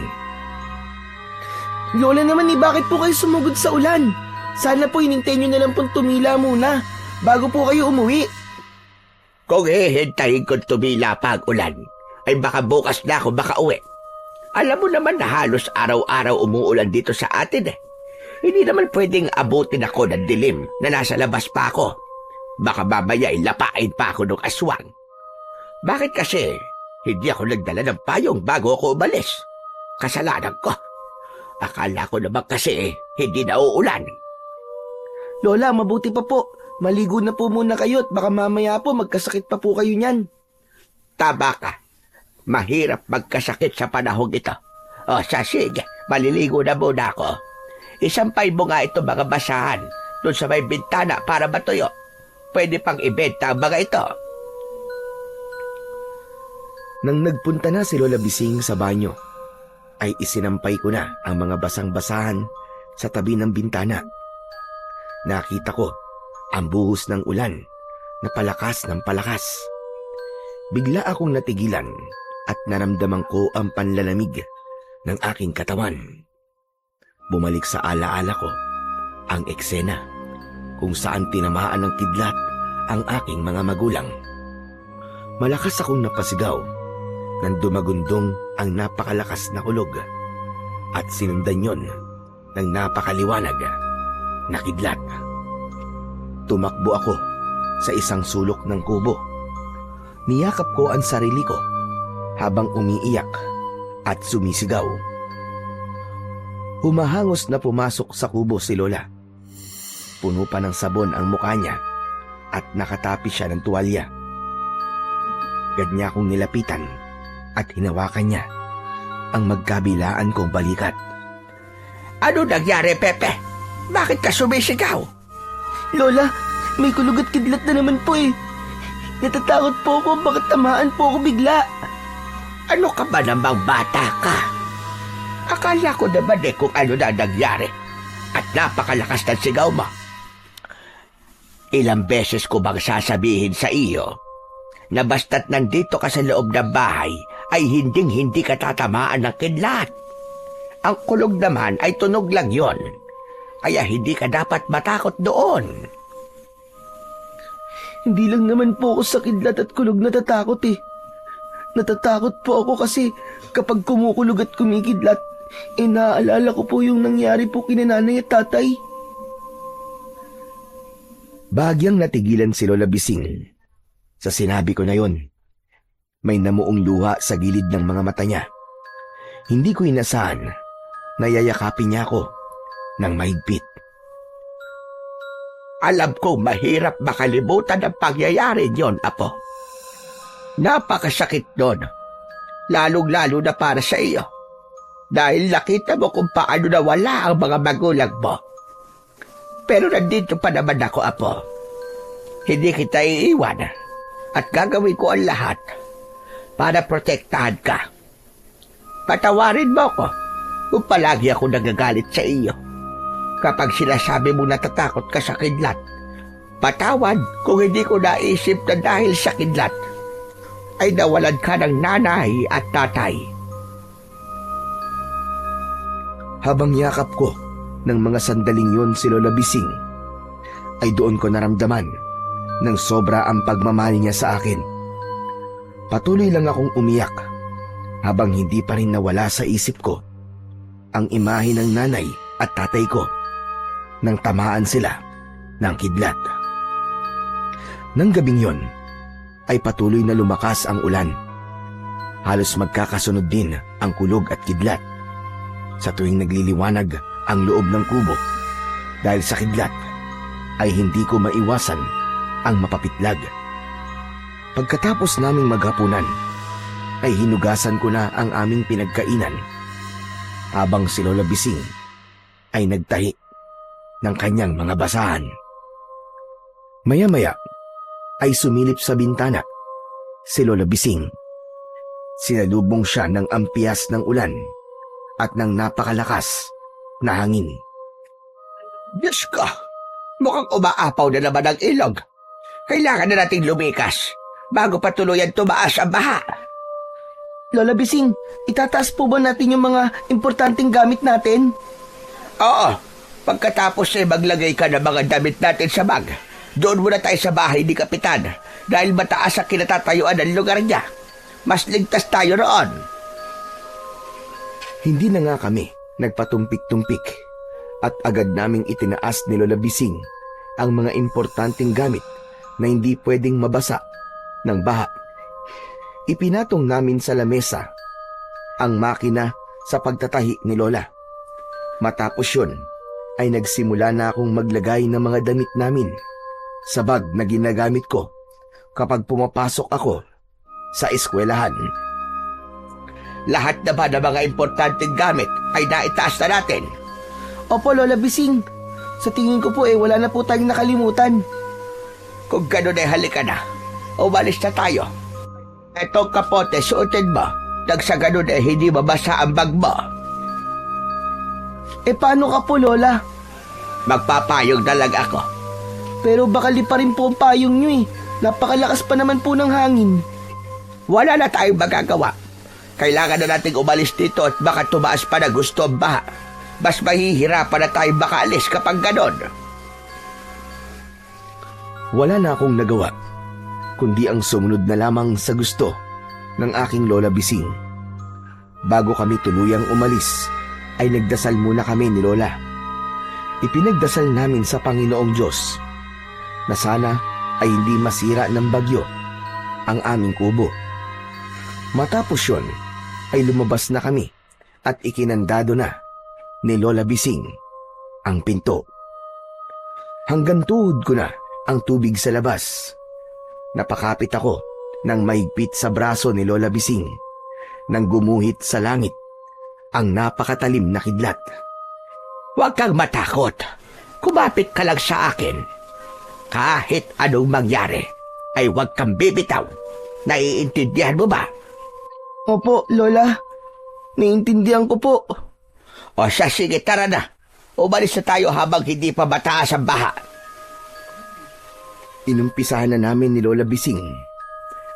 Speaker 1: Lola naman bakit po kayo sumugod sa ulan? Sana po hinintay nyo na lang pong tumila muna bago po kayo umuwi.
Speaker 2: Kung hihintayin kong tumila pa ang ulan, ay baka bukas na ako makauwi. Alam mo naman na halos araw-araw umuulan dito sa atin eh. Hindi naman pwedeng abutin ako ng dilim na nasa labas pa ako. Baka mamaya ilapain pa ako ng aswang. Bakit kasi hindi ako nagdala ng payong bago ako umalis? Kasalanan ko. Akala ko naman kasi hindi na uulan.
Speaker 1: Lola, mabuti pa po. Maligo na po muna kayo at baka mamaya po magkasakit pa po kayo niyan.
Speaker 2: Tama ka. Mahirap magkasakit sa panahon ito. O sige, maliligo na muna ako. Isampay mo nga ito mga basahan doon sa may bintana para matuyo. Pwede pang ibenta ang mga ito.
Speaker 3: Nang nagpunta na si Lola Bising sa banyo, ay isinampay ko na ang mga basang-basahan sa tabi ng bintana. Nakita ko ang buhos ng ulan na palakas ng palakas. Bigla akong natigilan at naramdaman ko ang panlalamig ng aking katawan. Bumalik sa alaala ko ang eksena kung saan tinamaan ng kidlat ang aking mga magulang. Malakas akong napasigaw nang dumagundong ang napakalakas na kulog at sinundan yon ng napakaliwanag na kidlat. Tumakbo ako sa isang sulok ng kubo. Niyakap ko ang sarili ko habang umiiyak at sumisigaw. Humahangos na pumasok sa kubo si Lola. Puno pa ng sabon ang mukha niya at nakatapi siya ng tuwalya. Agad niya akong nilapitan at hinawakan niya ang magkabilaan kong balikat.
Speaker 2: Ano nangyari, Pepe? Bakit ka sumisigaw?
Speaker 1: Lola, may kulog at kidlat na naman po eh. Natatakot po ako bakit tamaan po ako bigla.
Speaker 2: Ano ka ba namang bata ka? Akala ko naman kung ano na nangyari at napakalakas ng sigaw mo. Ilang beses ko bang sasabihin sa iyo na basta't nandito ka sa loob ng bahay ay hinding-hindi ka tatamaan ng kidlat. Ang kulog naman ay tunog lang yon, kaya hindi ka dapat matakot doon.
Speaker 1: Hindi lang naman po ako sa kidlat at kulog natatakot eh. Natatakot po ako kasi kapag kumukulog at kumikidlat, naaalala ko po yung nangyari po kina nanay at tatay.
Speaker 3: Bahagyang natigilan si Lola Bising. Sa sinabi ko na yon, may namuong luha sa gilid ng mga mata niya. Hindi ko inasahan na yayakapin niya ako ng mahigpit.
Speaker 2: Alam ko mahirap makalimutan ang pangyayari niyon, Apo. Napakasakit nun, lalong-lalo na para sa iyo. Dahil nakita mo kung paano nawala ang mga magulang mo. Pero nandito pa naman ako, Apo. Hindi kita iiwan at gagawin ko ang lahat para protektahan ka. Patawarin mo ko kung palagi ako nagagalit sa iyo. Kapag sinasabi mo natatakot ka sa kidlat, patawad kung hindi ko naisip na dahil sa kidlat ay nawalan ka ng nanay at tatay.
Speaker 3: Habang yakap ko ng mga sandaling yon si Lola Bising, ay doon ko naramdaman ng sobra ang pagmamahal niya sa akin. Patuloy lang akong umiyak habang hindi pa rin nawala sa isip ko ang imahe ng nanay at tatay ko nang tamaan sila ng kidlat. Nang gabing yon, ay patuloy na lumakas ang ulan. Halos magkakasunod din ang kulog at kidlat sa tuwing nagliliwanag ang loob ng kubo. Dahil sa kidlat, ay hindi ko maiwasan ang mapapitlag. Pagkatapos naming maghapunan, ay hinugasan ko na ang aming pinagkainan habang si Lola Bising ay nagtahi ng kanyang mga basahan. Maya-maya ay sumilip sa bintana si Lola Bising. Sinalubong siya ng ampias ng ulan at ng napakalakas na hangin.
Speaker 2: Diyos ko, mukhang umaapaw na naman ang ilog. Kailangan na nating lumikas bago pa tuluyan tumaas ang baha.
Speaker 1: Lola Bising, itataas po ba natin yung mga importanteng gamit natin?
Speaker 2: Oo, pagkatapos ay maglagay ka ng mga damit natin sa bag. Doon muna tayo sa bahay ni Kapitan dahil mataas ang kinatatayuan ng lugar niya. Mas ligtas tayo roon.
Speaker 3: Hindi na nga kami nagpatumpik-tumpik at agad naming itinaas ni Lola Bising ang mga importanteng gamit na hindi pwedeng mabasa ng baha. Ipinatong namin sa lamesa ang makina sa pagtatahi ni Lola. Matapos yun, ay nagsimula na akong maglagay ng mga damit namin sa bag na ginagamit ko kapag pumapasok ako sa eskwelahan.
Speaker 2: Lahat na ba ng mga importanteng gamit ay naitaas na natin?
Speaker 1: Opo, Lola Bising. Sa tingin ko po wala na po tayong nakalimutan.
Speaker 2: Kung gano'n ay halika na. Umalis na tayo. Etong kapote, suotin mo. Nang sa gano'n ay hindi mabasa ang bag mo.
Speaker 1: Paano ka po, Lola?
Speaker 2: Magpapayong na lang ako.
Speaker 1: Pero baka lipa rin po ang payong nyo Napakalakas pa naman po ng hangin.
Speaker 2: Wala na tayong magagawa. Kailangan na nating umalis dito at baka tumaas pa na gusto ang baha. Mas mahihirapan na tayong makaalis kapag ganon.
Speaker 3: Wala na akong nagawa, kundi ang sumunod na lamang sa gusto ng aking Lola Bising. Bago kami tuluyang umalis, ay nagdasal muna kami ni Lola. Ipinagdasal namin sa Panginoong Diyos na sana ay hindi masira ng bagyo ang aming kubo. Matapos yun, ay lumabas na kami at ikinandado na ni Lola Bising ang pinto. Hanggang tuhod ko na ang tubig sa labas. Napakapit ako ng mahigpit sa braso ni Lola Bising nang gumuhit sa langit ang napakatalim na kidlat.
Speaker 2: Huwag kang matakot. Kumapit ka lang sa akin. Kahit anong mangyari, ay huwag kang bibitaw. Naiintindihan mo ba?
Speaker 1: Opo, Lola. Naiintindihan ko po.
Speaker 2: O siya, sige, tara na. Umalis na tayo habang hindi pa mataas ang baha.
Speaker 3: Inumpisahan na namin ni Lola Bising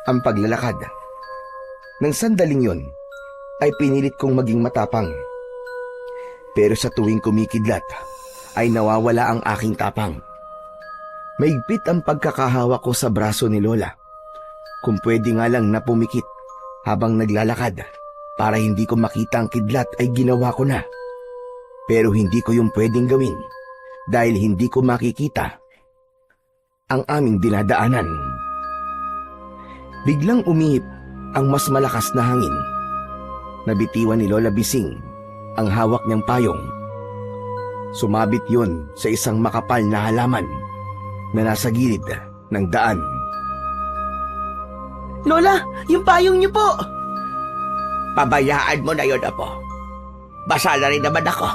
Speaker 3: ang paglalakad. Nang sandaling yon, ay pinilit kong maging matapang. Pero sa tuwing kumikidlat, ay nawawala ang aking tapang. Maigpit ang pagkakahawak ko sa braso ni Lola. Kung pwede nga lang na pumikit habang naglalakad para hindi ko makita ang kidlat ay ginawa ko na. Pero hindi ko yung pwedeng gawin dahil hindi ko makikita ang aming dinadaanan. Biglang umihip ang mas malakas na hangin. Nabitiwan ni Lola Bising ang hawak niyang payong. Sumabit yun sa isang makapal na halaman na nasa gilid ng daan.
Speaker 1: Lola, yung payong niyo po!
Speaker 2: Pabayaan mo na yun, Apo. Basa na rin naman ako.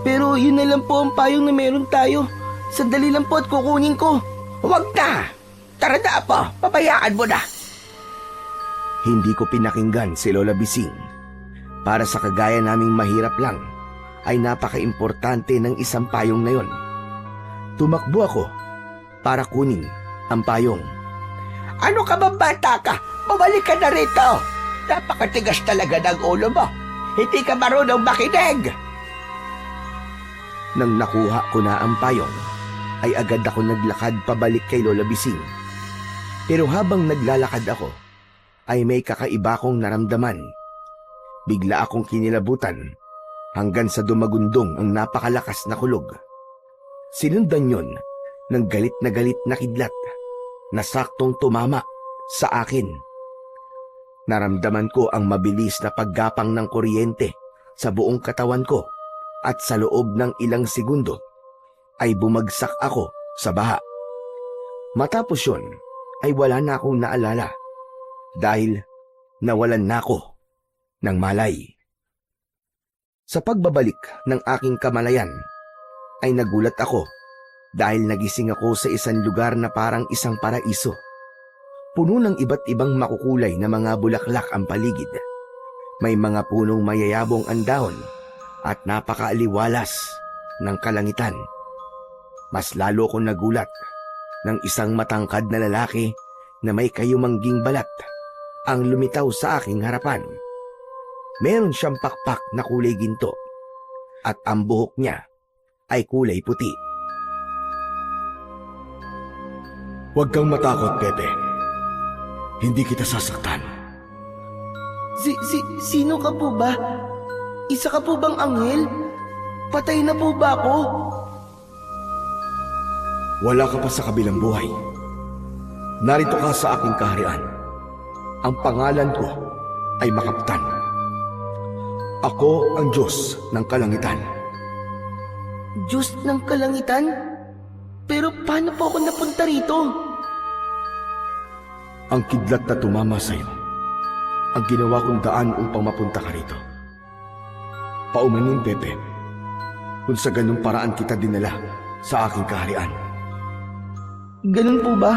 Speaker 1: Pero yun na lang po ang payong na meron tayo. Sandali lang po at kukunin ko.
Speaker 2: Huwag na! Tara na, Apo. Pabayaan mo na.
Speaker 3: Hindi ko pinakinggan si Lola Bising. Para sa kagaya naming mahirap lang, ay napaka-importante ng isang payong na yon. Tumakbo ako para kunin ang payong.
Speaker 2: Ano ka ba, bata ka? Bumalik ka na rito. Napakatigas talaga ng ulo mo. Hindi ka marunong makinig.
Speaker 3: Nang nakuha ko na ang payong, ay agad ako naglakad pabalik kay Lola Bising. Pero habang naglalakad ako, ay may kakaiba kong naramdaman. Bigla akong kinilabutan hanggang sa dumagundong ang napakalakas na kulog. Sinundan yon ng galit na kidlat na saktong tumama sa akin. Naramdaman ko ang mabilis na paggapang ng kuryente sa buong katawan ko at sa loob ng ilang segundo ay bumagsak ako sa baha. Matapos yon ay wala na akong naalala dahil nawalan na ako ng malay. Sa pagbabalik ng aking kamalayan ay nagulat ako dahil nagising ako sa isang lugar na parang isang paraiso. Puno ng iba't ibang makukulay na mga bulaklak ang paligid. May mga punong mayayabong ang dahon at napakaaliwalas ng kalangitan. Mas lalo kong nagulat ng isang matangkad na lalaki na may kayumangging balat ang lumitaw sa aking harapan. Meron siyang pakpak na kulay ginto. at ang buhok niya ay kulay puti.
Speaker 4: Huwag kang matakot, Pepe. Hindi kita sasaktan.
Speaker 1: Sino ka po ba? Isa ka po bang anghel? Patay na po ba ako?
Speaker 4: Wala ka pa sa kabilang buhay. Narito ka sa aking kaharian. Ang pangalan ko ay Makaptan. Ako ang Diyos ng Kalangitan.
Speaker 1: Diyos ng kalangitan? Pero paano po ako napunta rito?
Speaker 4: Ang kidlat na tumama sa'yo, ang ginawa kong daan upang mapunta ka rito. Paumanin, Pepe, kung sa ganung paraan kita dinala sa aking kaharian.
Speaker 1: Ganun po ba?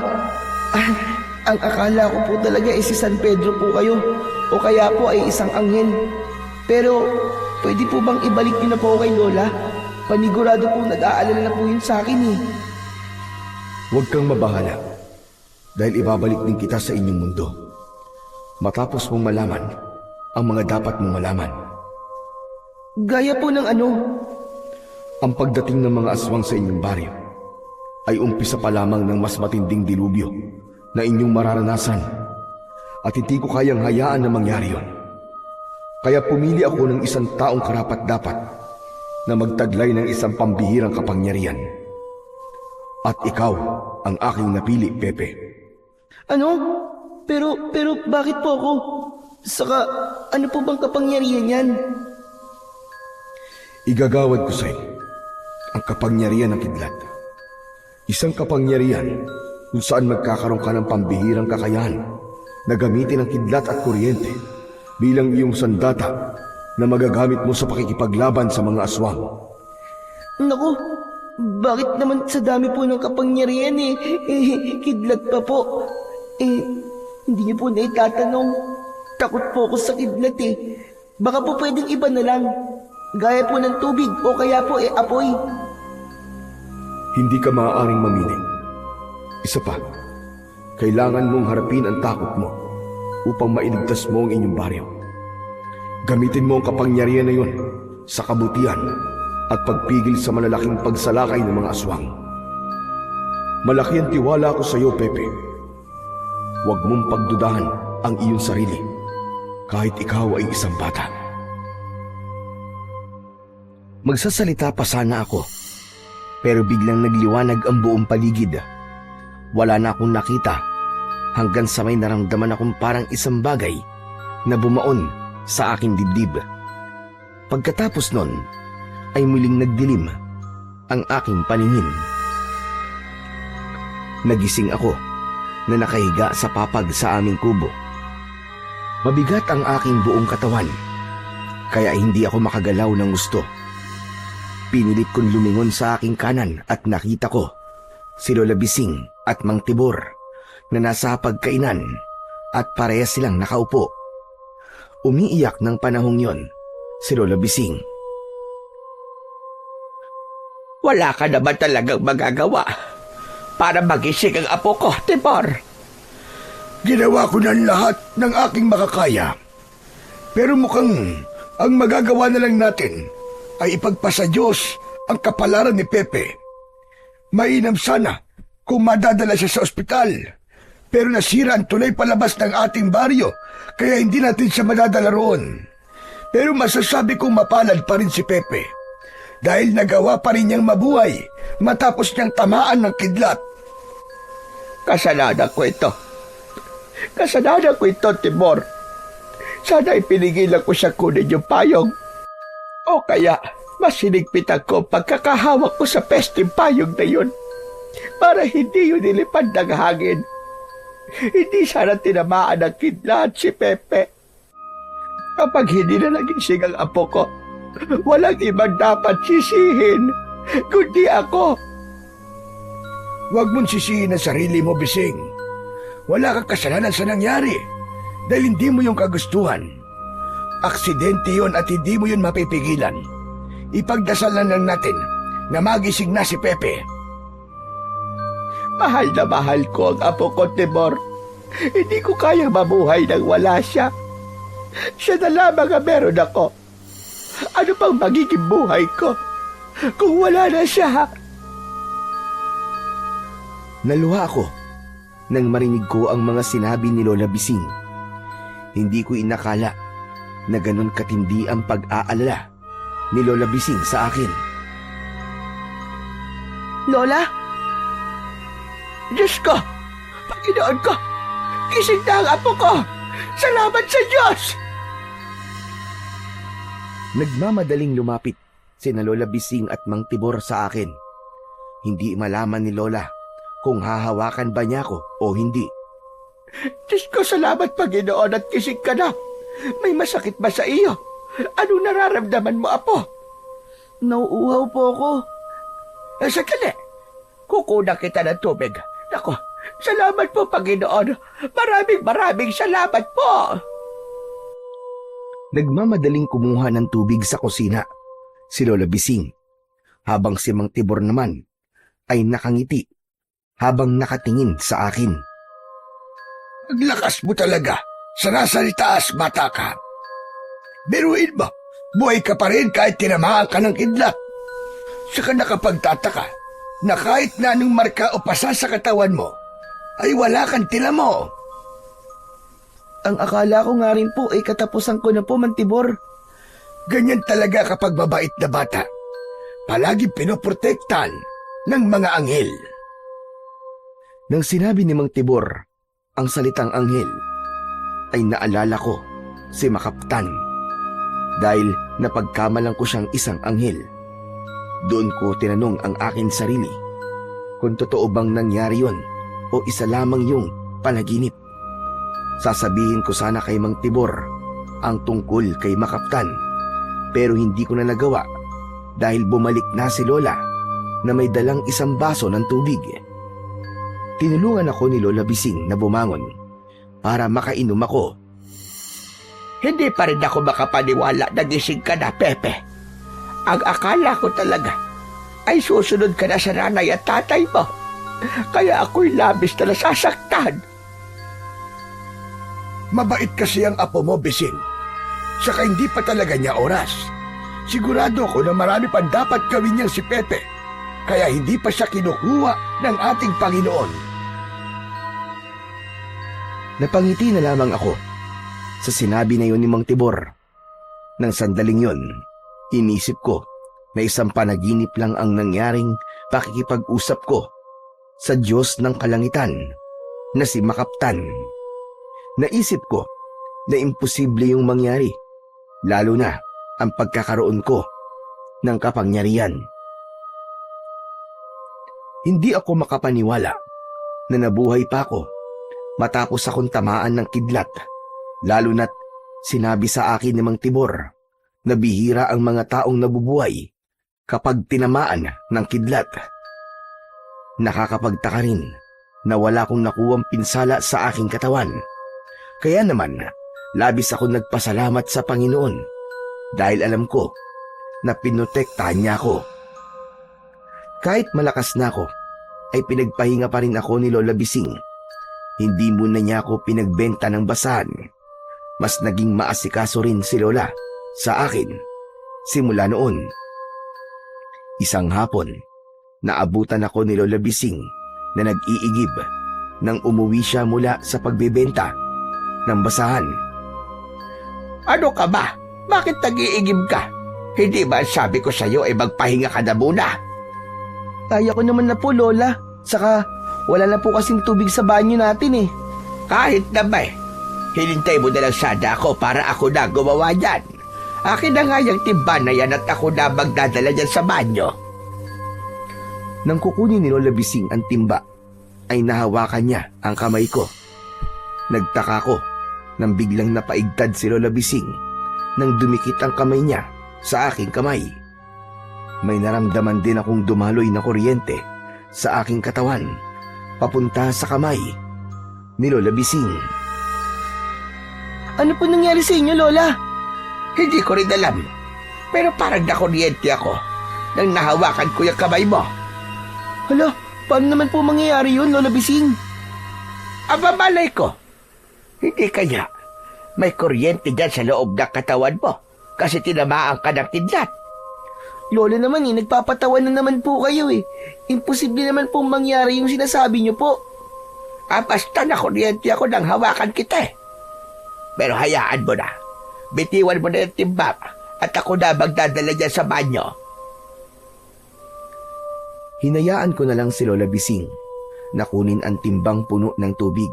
Speaker 1: Ang akala ko po talaga ay si San Pedro po kayo o kaya po ay isang anghel. Pero pwede po bang ibalik niyo na po ako kay Lola? Panigurado po nag-aalala na po yun sa akin eh.
Speaker 4: Huwag kang mabahala dahil ibabalik din kita sa inyong mundo. Matapos mong malaman ang mga dapat mong malaman.
Speaker 1: Gaya po ng ano?
Speaker 4: Ang pagdating ng mga aswang sa inyong baryo ay umpisa pa lamang ng mas matinding dilubyo na inyong mararanasan at hindi ko kayang hayaan na mangyari yon. Kaya pumili ako ng isang taong karapat-dapat na magtaglay ng isang pambihirang kapangyarihan. At ikaw ang aking napili, Pepe.
Speaker 1: Ano? Pero bakit po ako? Saka ano po bang kapangyarihan yan?
Speaker 4: Igagawad ko sa'yo ang kapangyarihan ng kidlat. Isang kapangyarihan kung saan magkakaroon ka ng pambihirang kakayahan na gamitin ang kidlat at kuryente bilang iyong sandata na magagamit mo sa pakikipaglaban sa mga aswang.
Speaker 1: Naku, bakit naman sa dami po ng kapangyarihan kidlat pa po. Hindi niyo po na itatanong. Takot po ako sa kidlat Baka po pwedeng iba na lang. Gaya po ng tubig o kaya po apoy.
Speaker 4: Hindi ka maaaring mamili. Isa pa, kailangan mong harapin ang takot mo upang mailigtas mo ang inyong baryo. Gamitin mo ang kapangyarihan na yun sa kabutihan at pagpigil sa malalaking pagsalakay ng mga aswang. Malaki ang tiwala ko sa iyo, Pepe. Huwag mong pagdudahan ang iyong sarili kahit ikaw ay isang bata.
Speaker 3: Magsasalita pa sana ako, pero biglang nagliwanag ang buong paligid. Wala na akong nakita hanggang sa may naramdaman akong parang isang bagay na bumaon sa aking dibdib. Pagkatapos nun, ay muling nagdilim ang aking paningin. Nagising ako na nakahiga sa papag sa aming kubo. Mabigat ang aking buong katawan, kaya hindi ako makagalaw ng gusto. Pinilit kong lumingon sa aking kanan at nakita ko si Lola Bising at Mang Tibor na nasa pagkainan at parehas silang nakaupo. Umiiyak ng panahong yon si Lola Bising.
Speaker 2: Wala ka naman talagang magagawa para magising ang apo ko, Tibor.
Speaker 4: Ginawa ko na lahat ng aking makakaya. Pero mukhang ang magagawa na lang natin ay ipagpasa Diyos ang kapalaran ni Pepe. Mainam sana kung madadala siya sa ospital. Pero nasira ang tulay palabas ng ating baryo, kaya hindi natin siya madadala roon. Pero masasabi kong mapalad pa rin si Pepe. Dahil nagawa pa rin niyang mabuhay matapos niyang tamaan ng kidlat.
Speaker 2: Kasalanan ko ito. Kasalanan ko ito, Tibor. Sana ipinigilan ko siya kunin yung payong. O kaya, mas sinigpitan ko pagkakahawak ko sa pesting payong na yun para hindi yun nilipad ng hangin. Hindi sana tinamaan ng kidlat si Pepe. Kapag hindi na nagising ang apo ko, walang ibang dapat sisihin kundi ako.
Speaker 4: Huwag mong sisihin ang sarili mo, Bising. Wala kang kasalanan sa nangyari dahil hindi mo yung kagustuhan. Aksidente yon at hindi mo yun mapipigilan. Ipagdasal lang natin na magising na si Pepe.
Speaker 2: Mahal na mahal ko ang apo ko, Tibor. Hindi ko kayang mabuhay nang wala siya. Siya na lamang ang meron ako. Ano pang magiging buhay ko kung wala na siya?
Speaker 3: Naluha ako nang marinig ko ang mga sinabi ni Lola Bising. Hindi ko inakala na ganon katindi ang pag-aalala ni Lola Bising sa akin.
Speaker 1: Lola?
Speaker 2: Diyos ko! Panginoon ko! Gising na ang apo ko! Salamat sa Diyos!
Speaker 3: Nagmamadaling lumapit sina Lola Bising at Mang Tibor sa akin. Hindi malaman ni Lola kung hahawakan ba niya ako o hindi.
Speaker 2: Diyos ko, salamat Panginoon at gising ka na. May masakit ba sa iyo? Anong nararamdaman mo, apo?
Speaker 1: Nauuhaw po ako.
Speaker 2: Sakali. Kukunan kita ng tubig. Nako, salamat po Panginoon. Maraming salamat po.
Speaker 3: Nagmamadaling kumuha ng tubig sa kusina si Lola Bising, habang si Mang Tibor naman ay nakangiti habang nakatingin sa akin.
Speaker 4: Ang lakas mo talaga. Sanasalitaas, bata ka. Biruin mo, buhay ka pa rin kahit tinamaan ka ng kidlat. Saka nakapagtataka na kahit na anong marka o pasa sa katawan mo, ay wala kang tilamo.
Speaker 1: Ang akala ko nga rin po ay katapusan ko na po, Mang Tibor.
Speaker 4: Ganyan talaga kapag mabait na bata. Palagi pinoprotektan ng mga anghel.
Speaker 3: Nang sinabi ni Mang Tibor ang salitang anghel, ay naalala ko si Makaptan. Dahil napagkamalang ko siyang isang anghel. Doon ko tinanong ang akin sarili kung totoo bang nangyari yon o isa lamang yung panaginip. Sasabihin ko sana kay Mang Tibor ang tungkol kay Makaptan, pero hindi ko na nagawa dahil bumalik na si Lola na may dalang isang baso ng tubig. Tinulungan ako ni Lola Bising na bumangon para makainom ako.
Speaker 2: Hindi pa rin ako makapaniwala na gising ka na, Pepe. Ang akala ko talaga ay susunod ka na sa nanay at tatay mo. Kaya ako'y labis na nasasaktan.
Speaker 4: Mabait kasi ang apo mo, Bising. Saka hindi pa talaga niya oras. Sigurado ako na marami pang dapat gawin niyang si Pepe. Kaya hindi pa siya kinukuha ng ating Panginoon.
Speaker 3: Napangiti na lamang ako sa sinabi na yon ni Mang Tibor. Nang sandaling yon, inisip ko na isang panaginip lang ang nangyaring pakikipag-usap ko sa Diyos ng Kalangitan na si Makaptan. Naisip ko na imposible yung mangyari, lalo na ang pagkakaroon ko ng kapangyarihan. Hindi ako makapaniwala na nabuhay pa ako matapos akong tamaan ng kidlat, lalo na't sinabi sa akin ni Mang Tibor na bihira ang mga taong nabubuhay kapag tinamaan ng kidlat. Nakakapagtaka rin na wala akong nakuwang pinsala sa aking katawan. Kaya naman, labis ako nagpasalamat sa Panginoon dahil alam ko na pinotektahan niya ako. Kahit malakas na ako, ay pinagpahinga pa rin ako ni Lola Bising. Hindi muna niya ako pinagbenta ng basahan. Mas naging maasikaso rin si Lola sa akin simula noon. Isang hapon, naabutan ako ni Lola Bising na nag-iigib nang umuwi siya mula sa pagbebenta ng basahan.
Speaker 2: Ano ka ba? Bakit nag-iigib ka? Hindi ba sabi ko sa iyo ay magpahinga ka na muna?
Speaker 1: Kaya ko naman na po, Lola. Saka wala na po kasing tubig sa banyo natin eh.
Speaker 2: Kahit na ba hinintay mo na lang sana ako para ako na gumawa yan. Akin na nga yung timba na yan at ako na magdadala dyan sa banyo.
Speaker 3: Nang kukunin ni Lola Bising ang timba, ay nahawakan niya ang kamay ko. Nagtaka ko nang biglang napaigtad si Lola Bising nang dumikit ang kamay niya sa aking kamay. May naramdaman din akong dumaloy na kuryente sa aking katawan, papunta sa kamay ni Lola Bising.
Speaker 1: Ano po nangyari sa inyo, Lola?
Speaker 2: Hindi ko rin alam, pero parang nakuryente ako nang nahawakan ko yung kamay mo.
Speaker 1: Hala, paano naman po mangyayari yun, Lola Bising?
Speaker 2: Aba, malay ko. Hindi kaya may kuryente dyan sa loob ng katawan mo. kasi tinamaan ka ng kidlat.
Speaker 1: Lola naman nagpapatawa na naman po kayo eh. Imposible naman pong mangyari yung sinasabi niyo po.
Speaker 2: Basta nakuryente ako nang hawakan kita eh. Pero hayaan mo na. Bitiwan mo na yung timbang at ako na magdadala niya sa banyo.
Speaker 3: Hinayaan ko na lang si Lola Bising na kunin ang timbang puno ng tubig.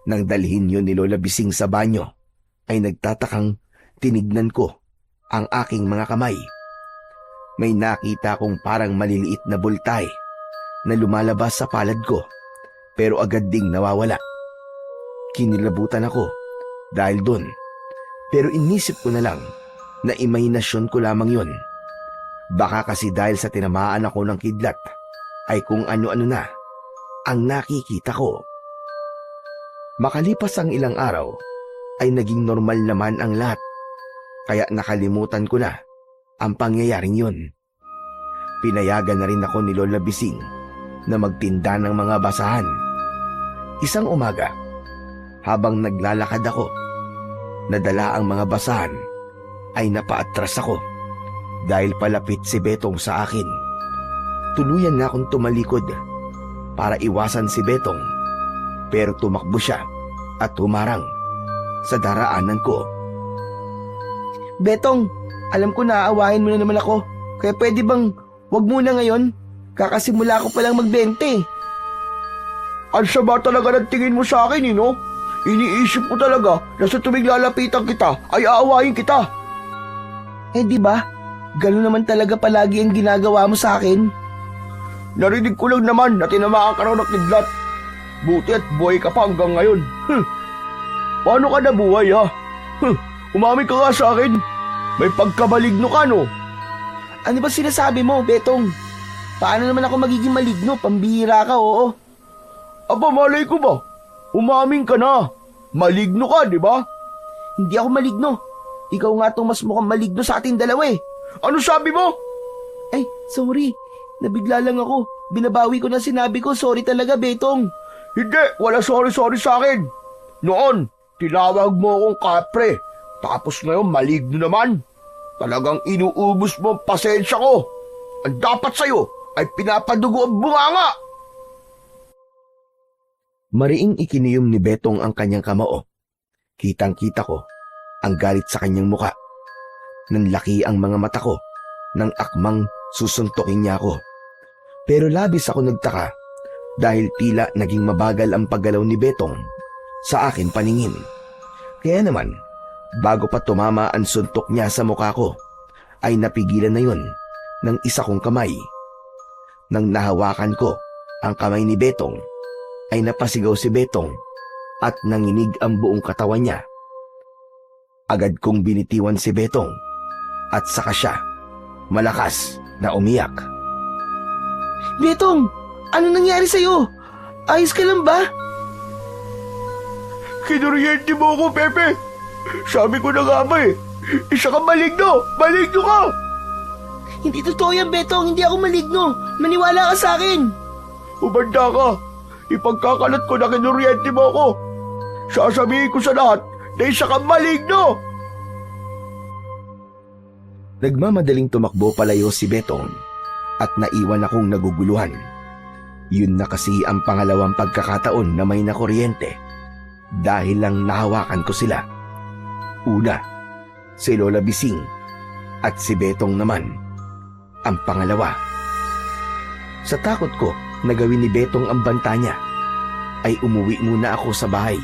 Speaker 3: Nang dalhin yun ni Lola Bising sa banyo, ay nagtatakang tinignan ko ang aking mga kamay. May nakita kong parang maliliit na bultay na lumalabas sa palad ko, pero agad ding nawawala. Kinilabutan ako dahil doon, pero inisip ko na lang na imahinasyon ko lamang yun. Baka kasi dahil sa tinamaan ako ng kidlat ay kung ano-ano na ang nakikita ko. Makalipas ang ilang araw ay naging normal naman ang lahat, kaya nakalimutan ko na ang pangyayaring yun. Pinayagan na rin ako ni Lola Bising na magtinda ng mga basahan. Isang umaga, habang naglalakad ako, nadala ang mga basahan, ay napaatras ako dahil palapit si Betong sa akin. Tuluyan na akong tumalikod para iwasan si Betong, pero tumakbo siya at humarang sa daraanan ko.
Speaker 1: Betong, alam ko naaawahin mo na naman ako. Kaya pwede bang wag muna ngayon? Kakasimula ko palang magbente.
Speaker 4: Ang sama talaga ng tingin mo sa akin, no? Iniisip ko talaga na sa tuwing lalapitan kita ay aawahin kita.
Speaker 1: Eh di ba? Gano'n naman talaga palagi ang ginagawa mo sa akin.
Speaker 4: Narinig ko lang naman na tinamaan ka raw ng kidlat. Buti at buhay ka pa hanggang ngayon. Paano ka nabuhay, ha? Umami ka nga sa akin. May pagkamaligno ka, no?
Speaker 1: Ano ba sinasabi mo, Betong? Paano naman ako magiging maligno? Pambihira ka, oo.
Speaker 4: Aba, malay ko ba? Umamin ka na. Maligno ka, di ba?
Speaker 1: Hindi ako maligno. Ikaw nga itong mas mukhang maligno sa ating dalawa eh.
Speaker 4: Ano sabi mo?
Speaker 1: Ay, sorry. Nabigla lang ako. Binabawi ko na sinabi ko. Sorry talaga, Betong.
Speaker 4: Hindi, wala sorry sa akin. Noon, tinawag mo akong kapre. Tapos ngayon, maligno naman. Talagang inuubos mo ang pasensya ko. Ang dapat sa'yo ay pinapadugo ang bunganga.
Speaker 3: Mariing ikiniyom ni Betong ang kanyang kamao. Kitang-kita ko ang galit sa kanyang muka. Nanlaki ang mga mata ko nang akmang susuntukin niya ako. Pero labis ako nagtaka dahil tila naging mabagal ang paggalaw ni Betong sa akin paningin. Kaya naman, bago pa tumama ang suntok niya sa mukha ko, ay napigilan na yun ng isa kong kamay. Nang nahawakan ko ang kamay ni Betong, ay napasigaw si Betong at nanginig ang buong katawan niya. Agad kong binitiwan si Betong at saka siya malakas na umiyak.
Speaker 1: Betong, ano nangyari sa'yo? Ayos ka lang ba?
Speaker 4: Kinuryente mo ako, Pepe. Sabi ko na nga ba eh. Isa kang maligno. Maligno ka.
Speaker 1: Hindi totoo yan, Betong. Hindi ako maligno. Maniwala ka sa akin.
Speaker 4: Umanda ka. Ipagkakalat ko na kinuryente mo ako. Sasabihin ko sa lahat na isa kang maligno.
Speaker 3: Nagmamadaling tumakbo palayo si Betong at naiwan akong naguguluhan. Yun na kasi ang pangalawang pagkakataon na may nakuryente dahil lang nahawakan ko sila. Una, si Lola Bising at si Betong naman ang pangalawa. Sa takot ko na gawin ni Betong ang banta niya, ay umuwi muna ako sa bahay.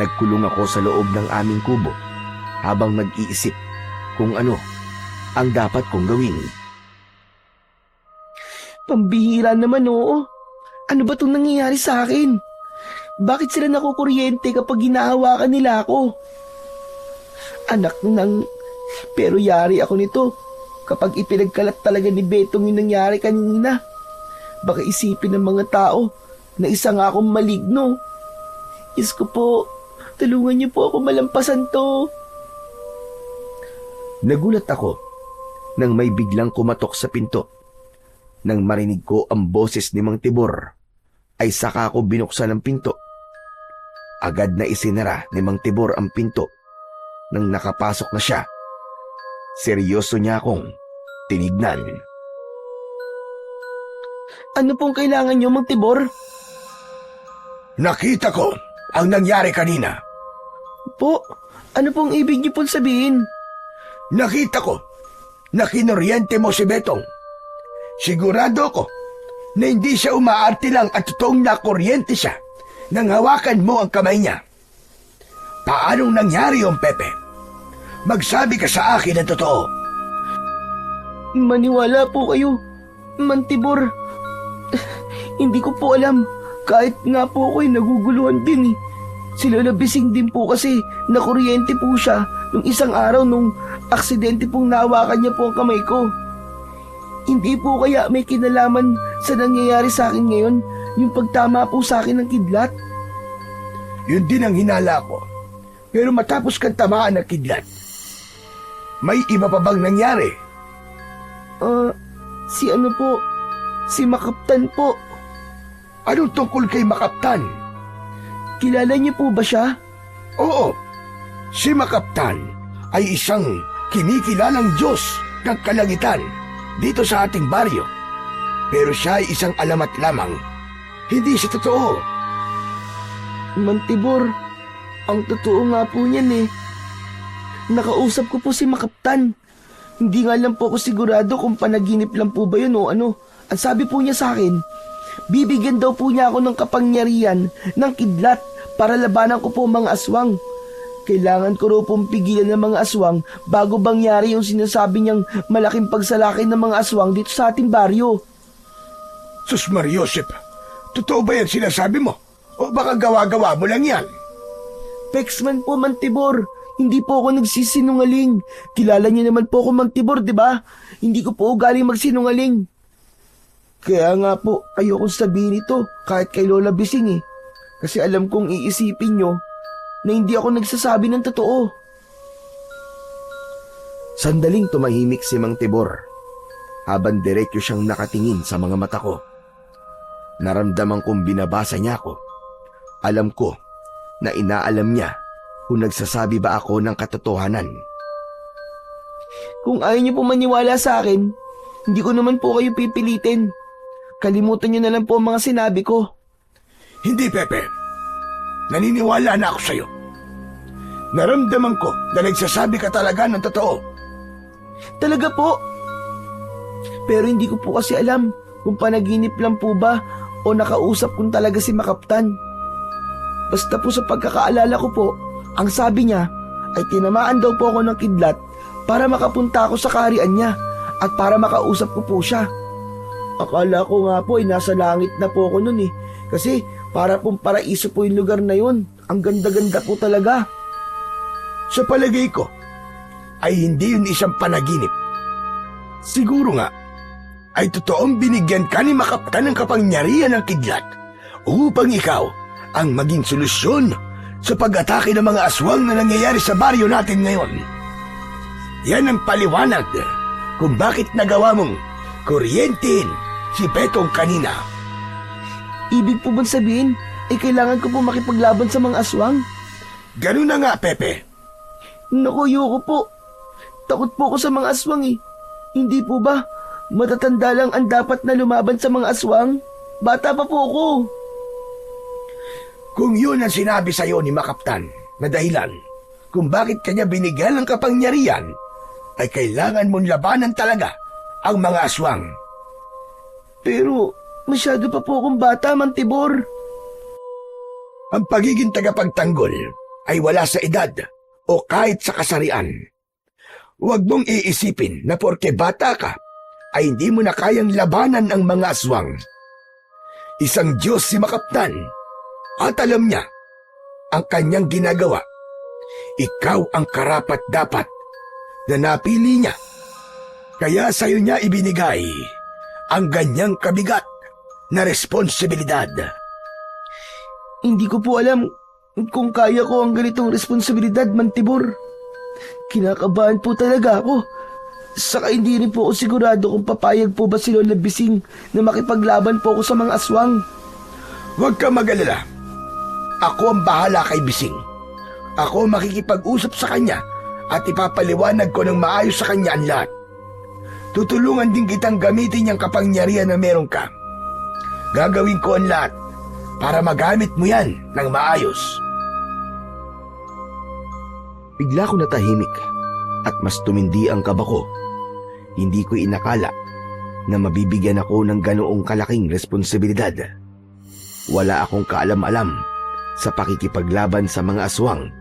Speaker 3: Nagkulong ako sa loob ng aming kubo habang nag-iisip kung ano ang dapat kong gawin.
Speaker 1: Pambihira naman, oo. Ano ba itong nangyayari sa akin? Bakit sila nakukuryente kapag hinahawakan nila ako? Anak ng... Pero yari ako nito kapag ipinagkalat talaga ni Betong yung nangyari kanina. Baka isipin ng mga tao na isa nga akong maligno. Diyos ko po, tulungan niyo po ako malampasan to.
Speaker 3: Nagulat ako nang may biglang kumatok sa pinto. Nang marinig ko ang boses ni Mang Tibor, ay saka ko binuksan ang pinto. Agad na isinara ni Mang Tibor ang pinto nang nakapasok na siya seryoso niya akong tinignan.
Speaker 1: Ano pong kailangan niyo, Mang Tibor?
Speaker 4: Nakita ko ang nangyari kanina.
Speaker 1: Po, ano pong ibig niyo pong sabihin?
Speaker 4: Nakita ko na kinuryente mo si Betong. Sigurado ko na hindi siya umaarte lang at totoong nakuryente siya nang hawakan mo ang kamay niya. Paanong nangyari yung Pepe? Magsabi ka sa akin ang totoo.
Speaker 1: Maniwala po kayo, Mang Tibor. Hindi ko po alam. Kahit nga po ako'y naguguluhan din eh. Si Lola Bising din po kasi nakuryente po siya nung isang araw nung aksidente pong nahawakan niya po ang kamay ko. Hindi po kaya may kinalaman sa nangyayari sa akin ngayon yung pagtama po sa akin ng kidlat?
Speaker 4: Yun din ang hinala ko. Pero matapos kang tamaan ng kidlat, may iba pa bang nangyari?
Speaker 1: Si ano po? Si Makaptan po.
Speaker 4: Anong tungkol kay Makaptan?
Speaker 1: Kilala niyo po ba siya?
Speaker 4: Oo, si Makaptan ay isang kinikilalang Diyos ng kalangitan dito sa ating baryo. Pero siya ay isang alamat lamang. Hindi siya totoo.
Speaker 1: Mang Tibor, ang totoo nga po niyan eh. Nakausap ko po si Makaptan. Hindi nga lang po ako sigurado kung panaginip lang po ba yun o ano. Ang sabi po niya sa akin, bibigyan daw po niya ako ng kapangyarihan ng kidlat para labanan ko po mga aswang. Kailangan ko raw pong pigilan ng mga aswang bago bangyari yung sinasabi niyang malaking pagsalaki ng mga aswang dito sa ating baryo.
Speaker 4: Sus Mariosep, totoo ba yan sinasabi mo? O baka gawa-gawa mo lang yan?
Speaker 1: Pexman po, Mang Tibor. Hindi po ako nagsisinungaling. Kilala niyo naman po ako, Mang Tibor, di ba? Hindi ko po ugaling magsinungaling. Kaya nga po, ayokong sabihin ito kahit kay Lola Bising eh. Kasi alam kong iisipin nyo na hindi ako nagsasabi ng totoo.
Speaker 3: Sandaling tumahimik si Mang Tibor habang diretso siyang nakatingin sa mga mata ko. Naramdaman kong binabasa niya ako. Alam ko na inaalam niya kung nagsasabi ba ako ng katotohanan.
Speaker 1: Kung ayaw niyo po maniwala sa akin, hindi ko naman po kayo pipilitin. Kalimutan niyo na lang po ang mga sinabi ko.
Speaker 4: Hindi, Pepe. Naniniwala na ako sa'yo. Naramdaman ko na nagsasabi ka talaga ng totoo.
Speaker 1: Talaga po. Pero hindi ko po kasi alam kung panaginip lang po ba o nakausap kong talaga si Makaptan. Basta po sa pagkakaalala ko po, ang sabi niya ay tinamaan daw po ako ng kidlat para makapunta ako sa kaharian niya at para makausap ko po siya. Akala ko nga po ay nasa langit na po ako nun eh. Kasi para pong paraiso po yung lugar na yun. Ang ganda-ganda po talaga.
Speaker 4: Sa palagay ko, ay hindi yun isang panaginip. Siguro nga, ay totoong binigyan ka ni Makaptan ng kapangyarihan ng kidlat upang ikaw ang maging solusyon sa pag-atake ng mga aswang na nangyayari sa baryo natin ngayon. Yan ang paliwanag kung bakit nagawa mong kuryentehin si Betong kanina.
Speaker 1: Ibig po bang sabihin, ay kailangan ko po makipaglaban sa mga aswang?
Speaker 4: Ganun na nga, Pepe.
Speaker 1: Naku, ayoko po. Takot po ako sa mga aswang eh. Hindi po ba, matatanda lang ang dapat na lumaban sa mga aswang? Bata pa po ako.
Speaker 4: Kung yun ang sinabi sa'yo ni Makaptan na dahilan kung bakit kanya binigyan ng kapangyarihan, ay kailangan mong labanan talaga ang mga aswang.
Speaker 1: Pero masyado pa po akong bata, Mang Tibor.
Speaker 4: Ang pagiging tagapagtanggol ay wala sa edad o kahit sa kasarian. Huwag mong iisipin na porke bata ka ay hindi mo na kayang labanan ang mga aswang. Isang Diyos si Makaptan at alam niya ang kanyang ginagawa. Ikaw ang karapat-dapat na napili niya. Kaya sa'yo niya ibinigay ang ganyang kabigat na responsibilidad.
Speaker 1: Hindi ko po alam kung kaya ko ang ganitong responsibilidad, Mang Tibor. Kinakabahan po talaga ako. Saka hindi rin po ako sigurado kung papayag po ba si Lola Bising na makipaglaban po ako sa mga aswang.
Speaker 4: Huwag ka mag-alala. Ako ang bahala kay Bising. Ako makikipag-usap sa kanya at ipapaliwanag ko ng maayos sa kanya ang lahat. Tutulungan din kitang gamitin yung kapangyarihan na meron ka. Gagawin ko ang lahat para magamit mo yan ng maayos.
Speaker 3: Bigla ko natahimik at mas tumindi ang kaba ko. Hindi ko inakala na mabibigyan ako ng ganoong kalaking responsibilidad. Wala akong kaalam-alam sa pakikipaglaban sa mga aswang.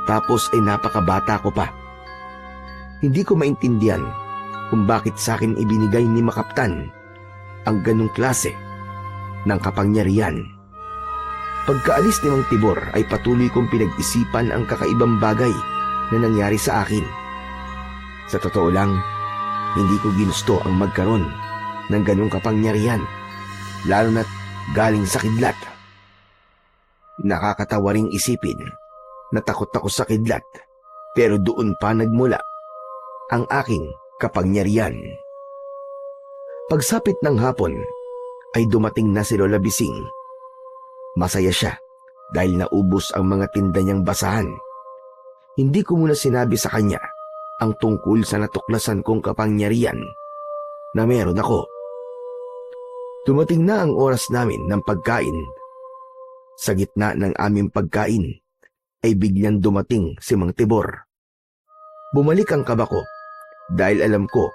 Speaker 3: Tapos ay napakabata ko pa. Hindi ko maintindihan kung bakit sa akin ibinigay ni Makaptan ang ganong klase ng kapangyarihan. Pagkaalis ni Mang Tibor ay patuloy kong pinag-isipan ang kakaibang bagay na nangyari sa akin. Sa totoo lang, hindi ko ginusto ang magkaroon ng ganong kapangyarihan, lalo na't galing sa kidlat. Nakakatawa ring isipin na takot ako sa kidlat, pero doon pa nagmula ang aking kapangyarihan. Pagsapit ng hapon ay dumating na si Lola Bising. Masaya siya dahil naubos ang mga tinda niyang basahan. Hindi ko muna sinabi sa kanya ang tungkol sa natuklasan kong kapangyarihan na meron ako. Dumating na ang oras namin ng pagkain. Sa gitna ng aming pagkain ay biglang dumating si Mang Tibor. Bumalik ang kaba ko dahil alam ko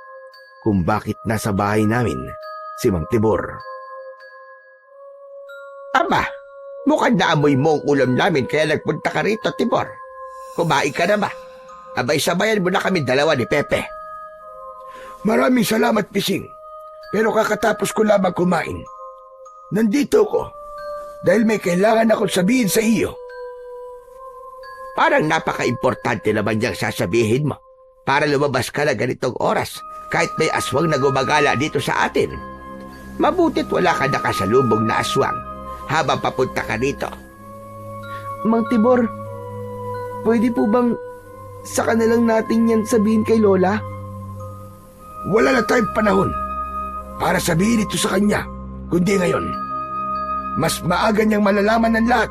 Speaker 3: kung bakit nasa bahay namin si Mang Tibor.
Speaker 2: Aba, mukhang naamoy mo ang ulam namin kaya nagpunta ka rito, Tibor. Kumain ka na ba? Abay, sabayan mo na kami dalawa ni Pepe.
Speaker 4: Maraming salamat, Bising. Pero kakatapos ko lamang kumain. Nandito ko dahil may kailangan akong sabihin sa iyo.
Speaker 2: Parang napaka-importante naman niyang sasabihin mo para lumabas ka na ganitong oras kahit may aswang na gumagala dito sa atin. Mabutit wala ka nakasalubong na aswang habang papunta ka rito.
Speaker 1: Mang Tibor, pwede po bang saka na lang natin yan sabihin kay Lola?
Speaker 4: Wala na tayong panahon para sabihin ito sa kanya, kundi ngayon. Mas maaga niyang malalaman ng lahat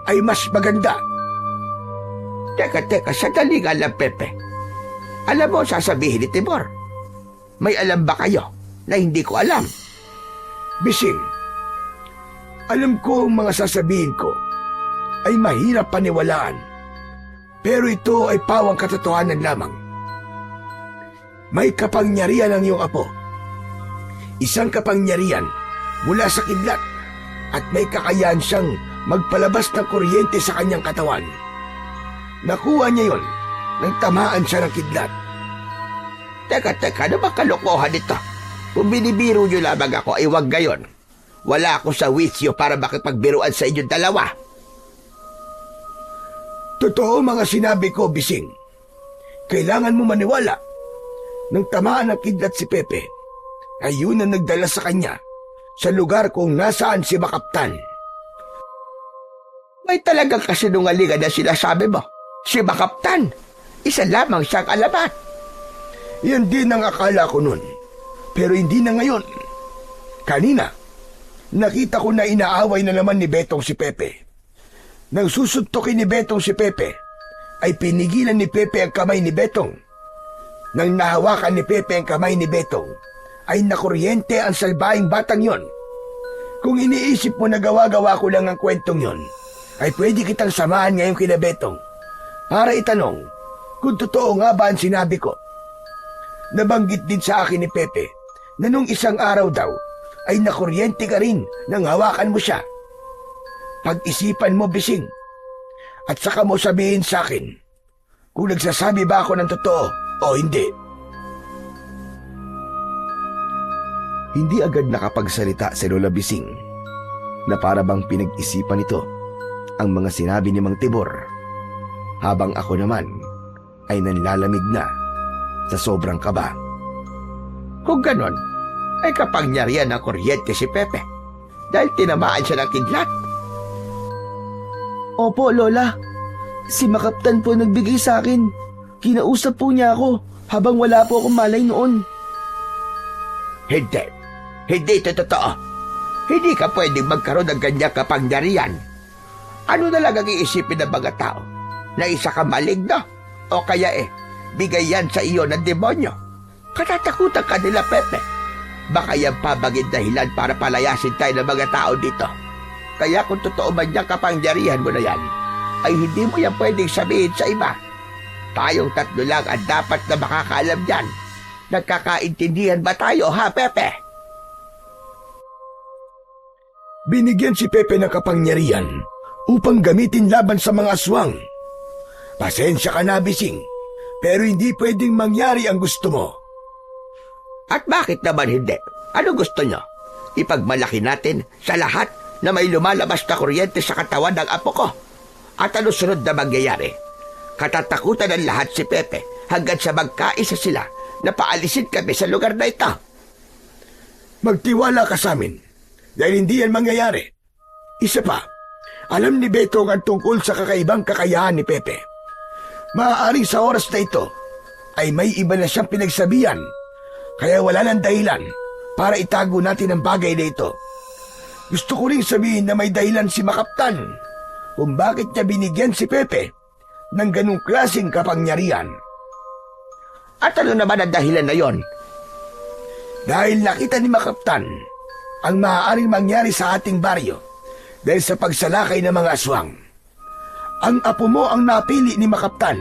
Speaker 4: ay mas maganda.
Speaker 2: Teka, sandali nga lang, Pepe. Alam mo sasabihin ni Tibor? May alam ba kayo na hindi ko alam?
Speaker 4: Bising, alam ko ang mga sasabihin ko ay mahirap paniwalaan. Pero ito ay pawang katotohanan lamang. May kapangyarihan ang iyong apo. Isang kapangyarihan mula sa kidlat at may kakayahan siyang magpalabas ng kuryente sa kanyang katawan. Nakuha niya yon nang tamaan siya ng kidlat.
Speaker 2: Teka, ano ba kalokohan ito? Kung binibiro niyo lamang ako ay wag gayon. Wala ako sa wisyo para makipagbiruan sa inyong dalawa.
Speaker 4: Totoo mga sinabi ko, Bising. Kailangan mo maniwala. Nang tamaan ng kidlat si Pepe, ay yun ang nagdala sa kanya sa lugar kung nasaan si Makaptan.
Speaker 2: May talagang kasinungalingan na sinasabi mo. Si Makaptan, isa lamang siyang alamat.
Speaker 4: Yan din ang akala ko nun. Pero hindi na ngayon. Kanina, nakita ko na inaaway na naman ni Betong si Pepe. Nang susuntukin ni Betong si Pepe, ay pinigilan ni Pepe ang kamay ni Betong. Nang nahawakan ni Pepe ang kamay ni Betong, ay nakuryente ang salbahing batang yon. Kung iniisip mo na gawa-gawa ko lang ang kwentong yon, ay pwede kitang samahan ngayon kina Betong para itanong kung totoo nga ba ang sinabi ko. Nabanggit din sa akin ni Pepe na nung isang araw daw ay nakuryente ka rin nang hawakan mo siya. Pag-isipan mo, Bising, at saka mo sabihin sa akin kung nagsasabi ba ako ng totoo o hindi.
Speaker 3: Hindi agad nakapagsalita si Lola Bising na para bang pinag-isipan nito ang mga sinabi ni Mang Tibor, habang ako naman ay nanlalamig na sa sobrang kaba.
Speaker 2: Kung ganon, ay kapangyarihan ng kuryente si Pepe dahil tinamaan siya ng kidlat.
Speaker 1: Opo, Lola. Si Makaptan po nagbigay sa akin. Kinausap po niya ako habang wala po akong malay noon.
Speaker 2: Hindi ito totoo. Hindi ka pwedeng magkaroon ng ganyang kapangyarihan. Ano na lang ang iisipin ng mga tao? Na isa ka maligno? O kaya bigay yan sa iyo ng demonyo. Katatakutan ka nila, Pepe. Baka yan pabagin dahilan para palayasin tayo ng mga tao dito. Kaya kung totoo man yung kapangyarihan mo na yan, ay hindi mo yan pwedeng sabihin sa iba. Tayong tatlo lang ang dapat na makakaalam yan. Nagkakaintindihan ba tayo, ha, Pepe?
Speaker 4: Binigyan si Pepe ng kapangyarihan upang gamitin laban sa mga aswang. Pasensya ka na, Bising, pero hindi pwedeng mangyari ang gusto mo.
Speaker 2: At bakit naman hindi? Ano gusto nyo? Ipagmalaki natin sa lahat na may lumalabas na kuryente sa katawan ng apo ko. At ano sunod na mangyayari? Katatakutan ng lahat si Pepe hanggang sa magkaisa sila na paalisin kami sa lugar na ito.
Speaker 4: Magtiwala ka sa amin dahil hindi yan mangyayari. Isa pa, alam ni Betong ang tungkol sa kakaibang kakayahan ni Pepe. Maaaring sa oras na ito ay may iba na siyang pinagsabihan, kaya wala nang dahilan para itago natin ang bagay na ito. Gusto ko ring sabihin na may dahilan si Makaptan kung bakit niya binigyan si Pepe ng ganung klaseng kapangyarihan.
Speaker 2: At ano naman ang dahilan na yon?
Speaker 4: Dahil nakita ni Makaptan ang maaaring mangyari sa ating baryo dahil sa pagsalakay ng mga aswang. Ang apo mo ang napili ni Makaptan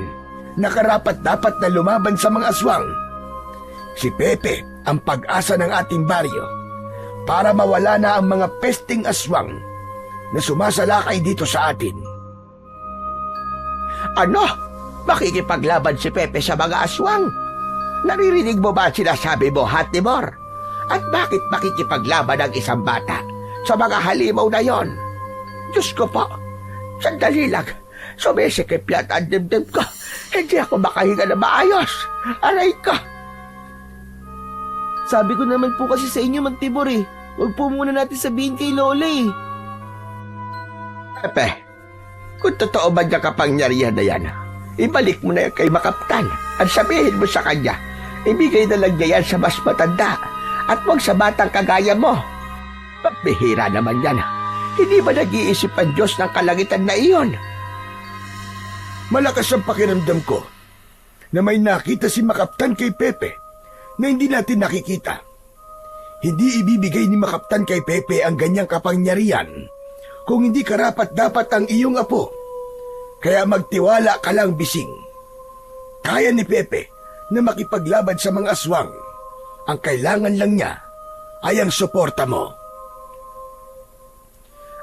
Speaker 4: na karapat-dapat na lumaban sa mga aswang. Si Pepe ang pag-asa ng ating baryo para mawala na ang mga pesting aswang na sumasalakay dito sa atin.
Speaker 2: Ano? Makikipaglaban si Pepe sa mga aswang? Naririnig mo ba ang sinasabi mo, Hatibor? At bakit makikipaglaban ang isang bata sa mga halimaw na yon? Diyos ko po, sandali lang. Sumisikip yan ang dibdib ko. Hindi ako makahinga na maayos. Aray ko.
Speaker 1: Sabi ko naman po kasi sa inyo, Mantibor Huwag po muna natin sabihin kay Lola
Speaker 2: Pepe, kung totoo ba niya kapangyarihan na yan, ibalik mo na yan kay Makaptan at sabihin mo sa kanya, ibigay na lang niya yan sa mas matanda at huwag sa batang kagaya mo. Pagbihira naman yan. Hindi ba nag-iisip ang Diyos ng kalangitan na iyon?
Speaker 4: Malakas ang pakiramdam ko na may nakita si Makaptan kay Pepe na hindi natin nakikita. Hindi ibibigay ni Makaptan kay Pepe ang ganyang kapangyarihan kung hindi karapat-dapat ang iyong apo. Kaya magtiwala ka lang, Bising. Kaya ni Pepe na makipaglaban sa mga aswang. Ang kailangan lang niya ay ang suporta mo.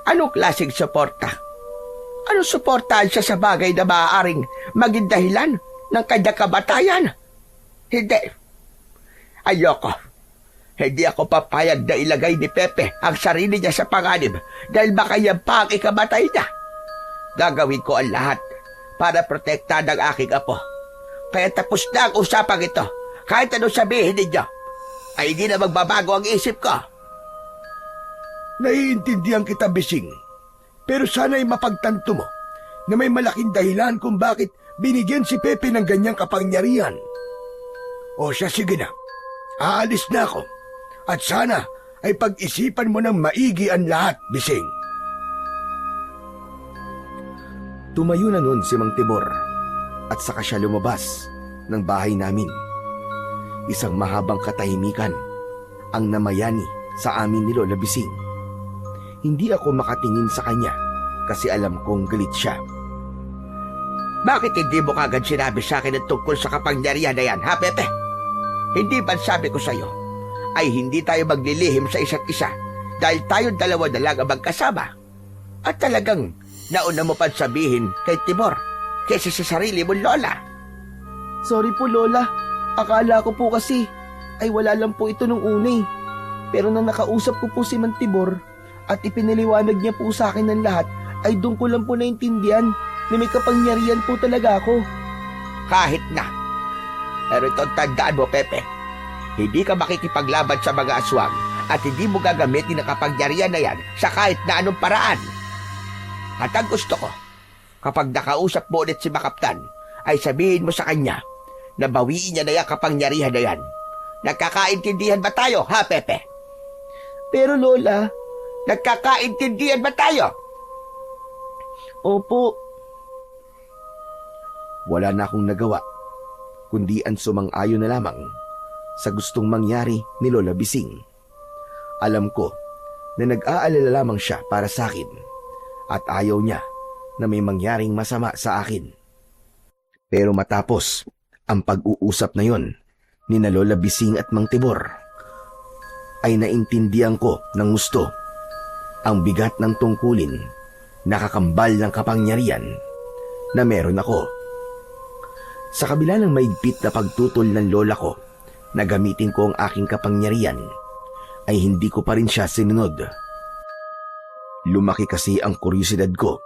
Speaker 2: Anong klaseng suporta? Anong suportahan siya sa bagay na maaaring maging dahilan ng kanyang kamatayan? Hindi. Ayoko. Hindi ako papayag na ilagay ni Pepe ang sarili niya sa panganib dahil baka yan pa ang ikamatay niya. Gagawin ko ang lahat para protektahan ang aking apo. Kaya tapos na ang usapang ito. Kahit anong sabihin ninyo, ay hindi na magbabago ang isip ko.
Speaker 4: Naiintindihan kita, Bising. Pero sana'y mapagtanto mo na may malaking dahilan kung bakit binigyan si Pepe ng ganyang kapangyarihan. O siya, sige na. Aalis na ako. At sana ay pag-isipan mo ng maigi ang lahat, Bising.
Speaker 3: Tumayo na nun si Mang Tibor at saka siya lumabas ng bahay namin. Isang mahabang katahimikan ang namayani sa amin ni Lola Bising. Hindi ako makatingin sa kanya kasi alam kong galit siya.
Speaker 2: Bakit hindi mo kagad sinabi sa akin ang tungkol sa kapangyarihan na yan, ha, Pepe? Hindi ba sabi ko sa'yo ay hindi tayo maglilihim sa isa't isa dahil tayong dalawa na lang ang magkasama? At talagang nauna mo pa sabihin kay Tibor kaysa sa sarili mong lola.
Speaker 1: Sorry po, Lola. Akala ko po kasi ay wala lang po ito nung una Pero nang nakausap ko po si Mantibor at ipinaliwanag niya po sa akin ng lahat, ay doon ko lang po naintindihan na may kapangyarihan po talaga ako.
Speaker 2: Kahit na. Pero ito tandaan mo, Pepe. Hindi ka makikipaglaban sa mga aswang at hindi mo gagamitin ang kapangyarihan na yan sa kahit na anong paraan. At ang gusto ko, kapag nakausap mo ulit si Makaptan, ay sabihin mo sa kanya na bawiin niya na yung kapangyarihan na yan. Nagkakaintindihan ba tayo, ha, Pepe?
Speaker 1: Pero Lola,
Speaker 2: nagkakaintindihan ba tayo?
Speaker 1: Opo.
Speaker 3: Wala na akong nagawa, kundi ang sumang-ayon na lamang sa gustong mangyari ni Lola Bising. Alam ko na nag-aalala lamang siya para sa akin at ayaw niya na may mangyaring masama sa akin. Pero matapos ang pag-uusap na yon ni na Lola Bising at Mang Tibor, ay naintindihan ko ng gusto ang bigat ng tungkulin, nakakambal ng kapangyarihan na meron ako. Sa kabila ng maigpit na pagtutol ng lola ko na gamitin ko ang aking kapangyarihan, ay hindi ko pa rin siya sinunod. Lumaki kasi ang kuryosidad ko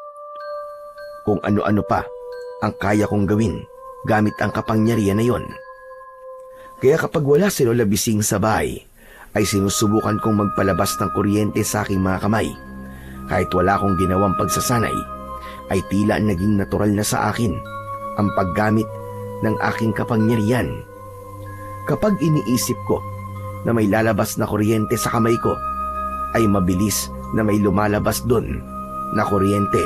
Speaker 3: kung ano-ano pa ang kaya kong gawin gamit ang kapangyarihan na yon. Kaya kapag wala si Lola Bising sa bahay, ay sinusubukan kong magpalabas ng kuryente sa aking mga kamay. Kahit wala akong ginawang pagsasanay, ay tila naging natural na sa akin ang paggamit ng aking kapangyarihan. Kapag iniisip ko na may lalabas na kuryente sa kamay ko, ay mabilis na may lumalabas doon na kuryente.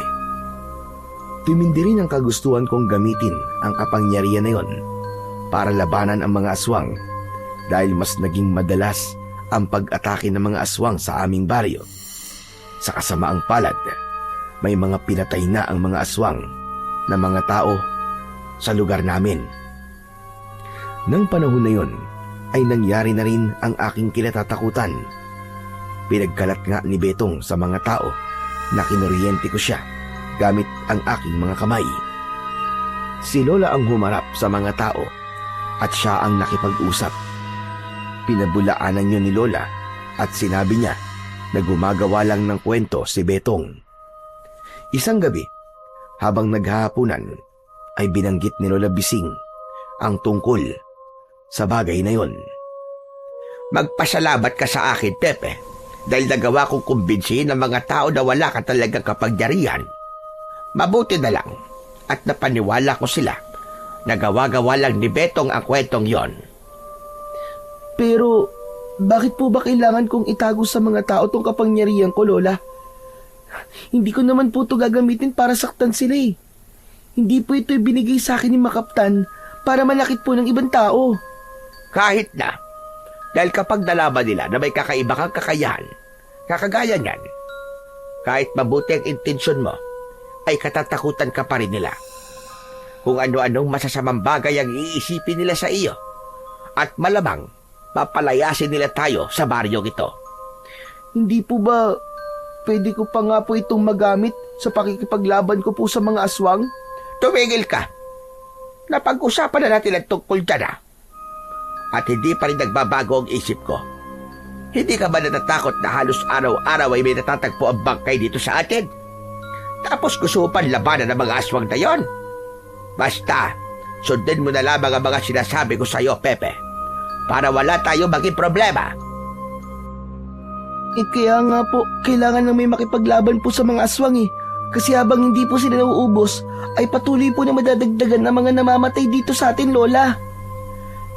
Speaker 3: Tumindi rin ang kagustuhan kong gamitin ang kapangyarihan na yon para labanan ang mga aswang, dahil mas naging madalas ang pag-atake ng mga aswang sa aming baryo. Sa kasamaang palad, may mga pinatay na ang mga aswang na mga tao sa lugar namin. Nang panahon na yon, ay nangyari na rin ang aking kinatatakutan. Pinagkalat nga ni Betong sa mga tao na kinuryente ko siya gamit ang aking mga kamay. Si Lola ang humarap sa mga tao at siya ang nakipag-usap. Pinabulaanan niyo ni Lola at sinabi niya na gumagawa lang ng kwento si Betong. Isang gabi, habang naghahapunan, ay binanggit ni Lola Bising ang tungkol sa bagay na yon.
Speaker 2: Magpasalamat ka sa akin, Pepe, dahil nagawa kong kumbinsihin ng mga tao na wala ka talagang kapangyarihan. Mabuti na lang at napaniwala ko sila. Nagawa-gawa lang ni Betong ang kwentong yon.
Speaker 1: Pero, bakit po ba kailangan kong itago sa mga tao tong kapangyarihan ko, Lola? Hindi ko naman po ito gagamitin para saktan sila eh. Hindi po ito binigay sa akin ni Makaptan para manakit po ng ibang tao.
Speaker 2: Kahit na, dahil kapag nalaman nila na may kakaiba kang kakayahan, kakagaya niyan, kahit mabuti ang intensyon mo, ay katatakutan ka pa rin nila. Kung ano-anong masasamang bagay ang iisipin nila sa iyo, at malamang papalayasin nila tayo sa baryong ito.
Speaker 1: Hindi po ba pwede ko pa nga po itong magamit sa pakikipaglaban ko po sa mga aswang?
Speaker 2: Tumigil ka! Napag-usapan na natin ang tungkol dyan ah. At hindi pa rin nagbabago ang isip ko. Hindi ka ba natatakot na halos araw-araw ay may natatagpo ang bangkay dito sa atin? Tapos gusto mo pa labanan ng mga aswang na yon? Basta, sundin mo na lamang ang mga sinasabi ko sa iyo, Pepe, para wala tayong maging problema.
Speaker 1: Kaya nga po, kailangan na may makipaglaban po sa mga aswang eh. Kasi habang hindi po sila nauubos, ay patuloy po na madadagdagan ng mga namamatay dito sa atin, Lola.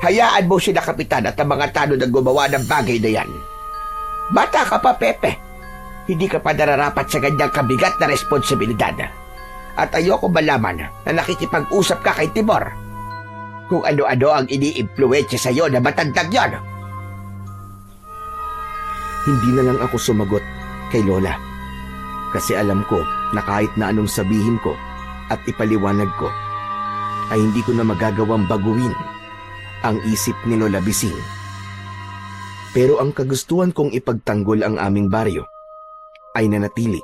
Speaker 2: Hayaan mo sila, Kapitan, at ang mga tanod na gumawa ng bagay na yan. Bata ka pa, Pepe. Hindi ka pa nararapat sa ganyang kabigat na responsibilidad. At ayoko malaman na nakikipag-usap ka kay Tibor. Kung ano-ano ang ini-impluwensya sa iyo na matandang yon.
Speaker 3: Hindi na lang ako sumagot kay Lola. Kasi alam ko na kahit na anong sabihin ko at ipaliwanag ko, ay hindi ko na magagawang baguhin ang isip ni Lola Bising. Pero ang kagustuhan kong ipagtanggol ang aming baryo ay nanatili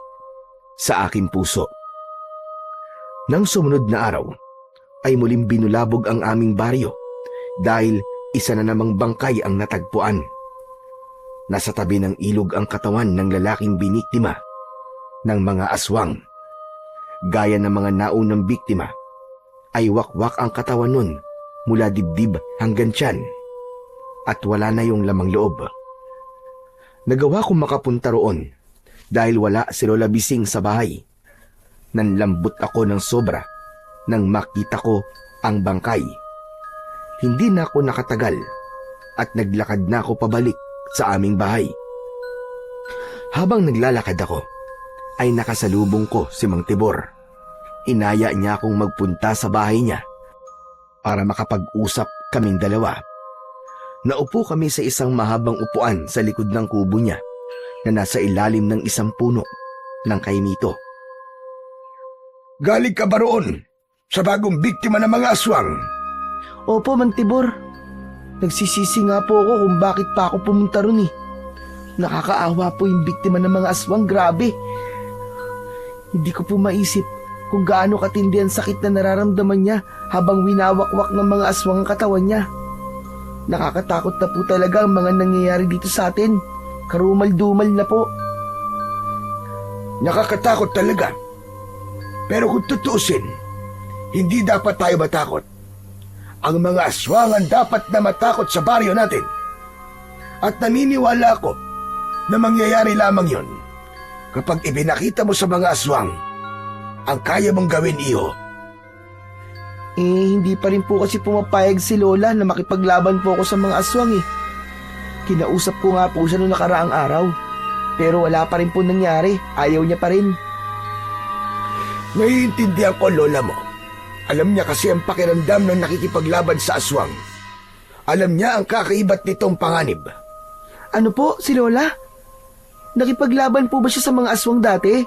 Speaker 3: sa aking puso. Nang sumunod na araw, ay muling binulabog ang aming baryo dahil isa na namang bangkay ang natagpuan. Nasa tabi ng ilog ang katawan ng lalaking biniktima ng mga aswang. Gaya ng mga naunang biktima, ay wakwak ang katawan nun mula dibdib hanggang tiyan at wala na yung lamang loob. Nagawa kong makapunta roon dahil wala si Lola Bising sa bahay. Nanlambot ako ng sobra nang makita ko ang bangkay. Hindi na ako nakatagal at naglakad na ako pabalik sa aming bahay. Habang naglalakad ako, ay nakasalubong ko si Mang Tibor. Inaya niya akong magpunta sa bahay niya para makapag-usap kaming dalawa. Naupo kami sa isang mahabang upuan sa likod ng kubo niya na nasa ilalim ng isang puno ng kaimito.
Speaker 4: Galing ka ba roon sa bagong biktima ng mga aswang?
Speaker 1: Opo, Mang Tibor. Nagsisisi nga po ako kung bakit pa ako pumunta ron eh. Nakakaawa po yung biktima ng mga aswang, grabe. Hindi ko po maisip kung gaano katindi ang sakit na nararamdaman niya habang winawakwak ng mga aswang ang katawan niya. Nakakatakot na po talaga ang mga nangyayari dito sa atin. Karumal-dumal na po.
Speaker 4: Nakakatakot talaga. Pero kung tutuusin, hindi dapat tayo matakot. Ang mga aswang ang dapat na matakot sa baryo natin. At naniniwala ako na mangyayari lamang yon kapag ibinakita mo sa mga aswang ang kaya mong gawin, iho.
Speaker 1: Hindi pa rin po kasi pumapayag si Lola na makipaglaban po ako sa mga aswang eh. Kinausap ko nga po siya noong nakaraang araw. Pero wala pa rin po nangyari. Ayaw niya pa rin.
Speaker 4: Naiintindihan ko, lola mo. Alam niya kasi ang pakiramdam ng nakikipaglaban sa aswang. Alam niya ang kakaibat nitong panganib.
Speaker 1: Ano po, si Lola? Nakipaglaban po ba siya sa mga aswang dati?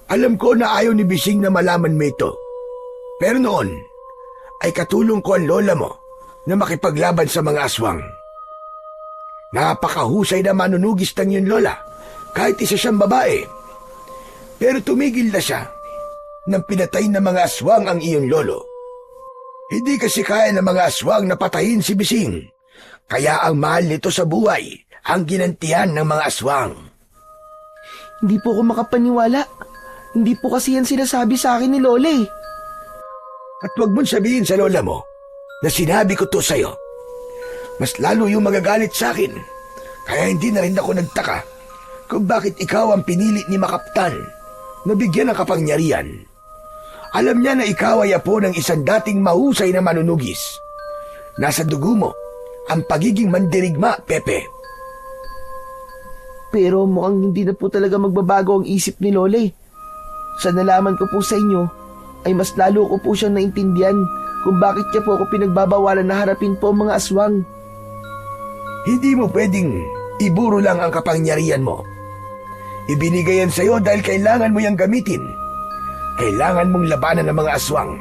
Speaker 4: Alam ko na ayaw ni Bising na malaman mo ito. Pero noon, ay katulong ko ang lola mo na makipaglaban sa mga aswang. Napakahusay na manunugis ng yun, lola, kahit isa siyang babae. Pero tumigil na siya nang pinatay ng mga aswang ang iyong lolo. Hindi kasi kaya ng mga aswang na patayin si Bising. Kaya ang mahal nito sa buhay ang ginantihan ng mga aswang.
Speaker 1: Hindi po ako makapaniwala. Hindi po kasi yan sinasabi sa akin ni Lola eh.
Speaker 4: At huwag mong sabihin sa lola mo na sinabi ko to sa'yo. Mas lalo yung magagalit sa akin. Kaya hindi na rin ako nagtaka kung bakit ikaw ang pinili ni Makaptan na bigyan ng kapangyarihan. Alam niya na ikaw ay apo ng isang dating mahusay na manunugis. Nasa dugo mo ang pagiging mandirigma, Pepe.
Speaker 1: Pero mukhang hindi na po talaga magbabago ang isip ni Lola eh. Sa nalaman ko po sa inyo, ay mas lalo ko po siyang naintindihan kung bakit niya po ako pinagbabawalan na harapin po ang mga aswang.
Speaker 4: Hindi mo pwedeng iburo lang ang kapangyarihan mo. Ibinigay yan sa'yo dahil kailangan mo yang gamitin. Kailangan mong labanan ng mga aswang.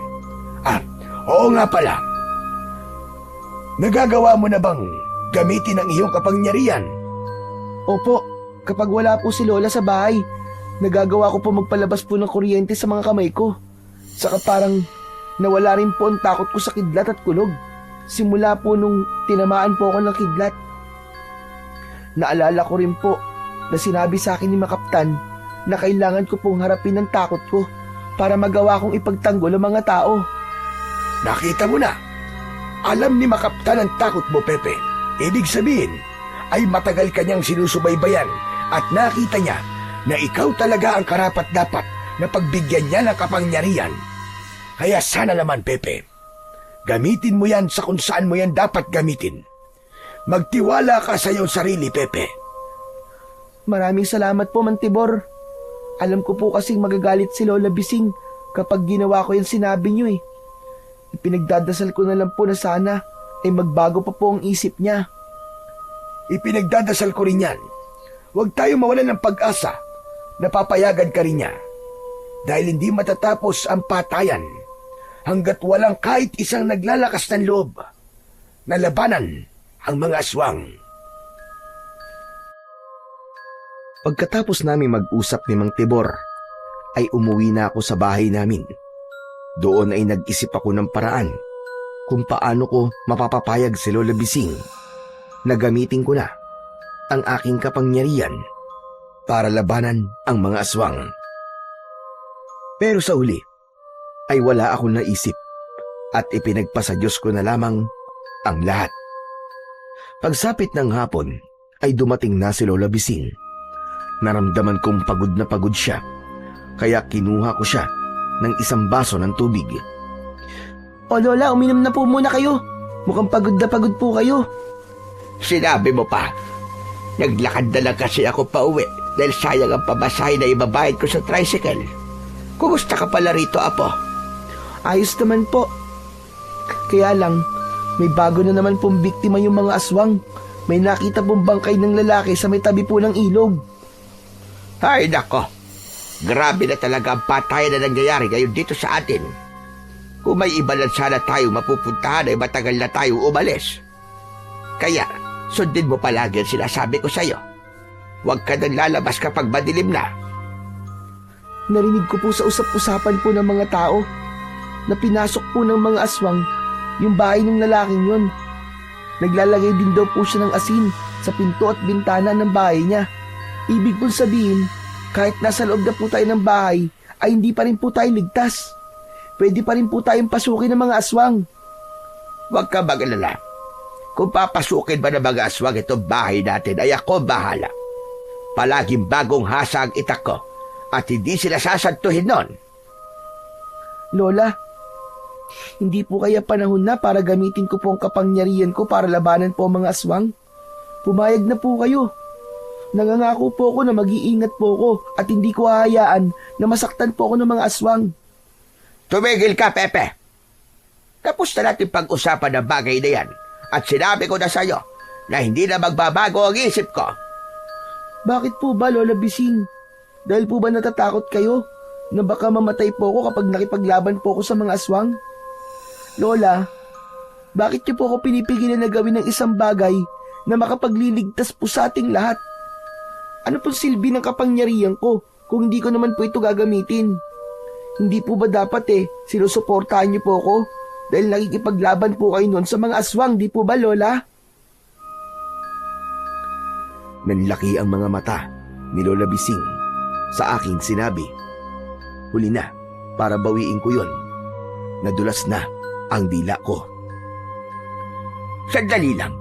Speaker 4: Oo nga pala. Nagagawa mo na bang gamitin ang iyong kapangyarihan?
Speaker 1: Opo, kapag wala po si Lola sa bahay, nagagawa ko po magpalabas po ng kuryente sa mga kamay ko. Saka parang nawala rin po ang takot ko sa kidlat at kulog. Simula po nung tinamaan po ako ng kidlat. Naalala ko rin po na sinabi sa akin ni Makaptan na kailangan ko pong harapin ang takot ko para magawa kong ipagtanggol ang mga tao.
Speaker 4: Nakita mo na. Alam ni Makaptan ang takot mo, Pepe. Ibig sabihin ay matagal kanyang sinusubaybayan at nakita niya na ikaw talaga ang karapat-dapat na pagbigyan niya ng kapangyarihan. Kaya sana naman, Pepe, gamitin mo yan sa kung saan mo yan dapat gamitin. Magtiwala ka sa iyong sarili, Pepe.
Speaker 1: Maraming salamat po, Mantibor. Alam ko po kasing magagalit si Lola Bising kapag ginawa ko yung sinabi niyo eh. Ipinagdadasal ko na lang po na sana ay magbago pa po ang isip niya.
Speaker 4: Ipinagdadasal ko rin yan. Huwag tayo mawalan ng pag-asa. Napapayagan ka rin niya. Dahil hindi matatapos ang patayan hanggat walang kahit isang naglalakas ng loob na labanan ang mga aswang.
Speaker 3: Pagkatapos namin mag-usap ni Mang Tibor, ay umuwi na ako sa bahay namin. Doon ay nag-isip ako ng paraan kung paano ko mapapapayag si Lola Bising na gamitin ko na ang aking kapangyarihan para labanan ang mga aswang. Pero sa huli ay wala akong naisip at ipinagpasa Diyos ko na lamang ang lahat. Pagsapit ng hapon ay dumating na si Lola Bising. Naramdaman kong pagod na pagod siya, kaya kinuha ko siya ng isang baso ng tubig.
Speaker 1: O Lola, uminom na po muna kayo. Mukhang pagod na pagod po kayo.
Speaker 2: Sinabi mo pa. Naglakad na lang kasi ako pa uwi dahil sayang ang pamasahe na ibabayad ko sa tricycle. Kumusta ka pala rito, Apo?
Speaker 1: Ayos naman po. Kaya lang, may bago na naman pong biktima yung mga aswang. May nakita pong bangkay ng lalaki sa may tabi po ng ilog.
Speaker 2: Ay nako, grabe na talaga ang patayan na nangyayari ngayon dito sa atin. Kung may iba lang sana tayo mapupuntahan ay matagal na tayo umalis. Kaya, sundin mo palagi ang sinasabi ko sa'yo. Huwag ka nang lalabas kapag madilim na.
Speaker 1: Narinig ko po sa usap-usapan po ng mga tao na pinasok po ng mga aswang yung bahay ng lalaking yun. Naglalagay din daw po siya ng asin sa pinto at bintana ng bahay niya. Ibig pong sabihin, kahit nasa loob na po tayo ng bahay, ay hindi pa rin po tayo ligtas. Pwede pa rin po tayong pasukin ng mga aswang.
Speaker 2: Huwag ka mag-alala. Kung papasukin ba ng mga aswang itong bahay natin, ay ako bahala. Palaging bagong hasa ang itak ko at hindi sila sasantuhin nun.
Speaker 1: Lola, hindi po kaya panahon na para gamitin ko po ang kapangyarihan ko para labanan po ang mga aswang? Pumayag na po kayo. Nangangako po ako na mag-iingat po ako at hindi ko hahayaan na masaktan po ako ng mga aswang.
Speaker 2: Tumigil ka, Pepe. Tapos na natin pag-usapan ng bagay na yan at sinabi ko na sa'yo na hindi na magbabago ang isip ko.
Speaker 1: Bakit po ba, Lola Bising? Dahil po ba natatakot kayo na baka mamatay po ako kapag nakipaglaban po ako sa mga aswang? Lola, bakit niyo po ako pinipigilan na gawin ng isang bagay na makapagliligtas po sa ating lahat? Ano pong silbi ng kapangyarihan ko kung hindi ko naman po ito gagamitin? Hindi po ba dapat sinusuportahan niyo po ako dahil nakikipaglaban po kayo noon sa mga aswang, di po ba, Lola?
Speaker 3: Nanlaki ang mga mata ni Lola Bising sa aking sinabi. Huli na, para bawiin ko yun. Nadulas na ang dila ko.
Speaker 2: Sandali lang.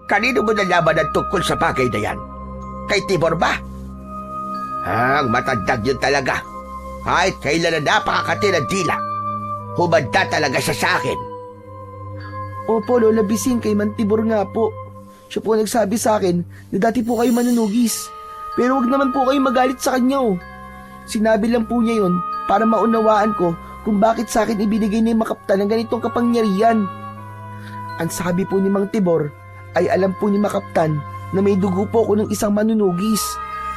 Speaker 2: Kanino mo nalaman ang tungkol sa bagay na yan? Kay Tibor ba? Ang matandang yun talaga. Kahit kailan na napakakati ng dila, humanda talaga siya sa akin.
Speaker 1: Opo, Lola Bising, kay Mantibor nga po. Siya po nagsabi sa akin na dati po kayo manunugis. Pero wag naman po kayo magalit sa kanya Sinabi lang po niya yun para maunawaan ko kung bakit sa akin ibinigay ni Makaptan ng ganitong kapangyarihan. Ang sabi po ni Mang Tibor ay alam po ni Makaptan na may dugo po ako ng isang manunugis.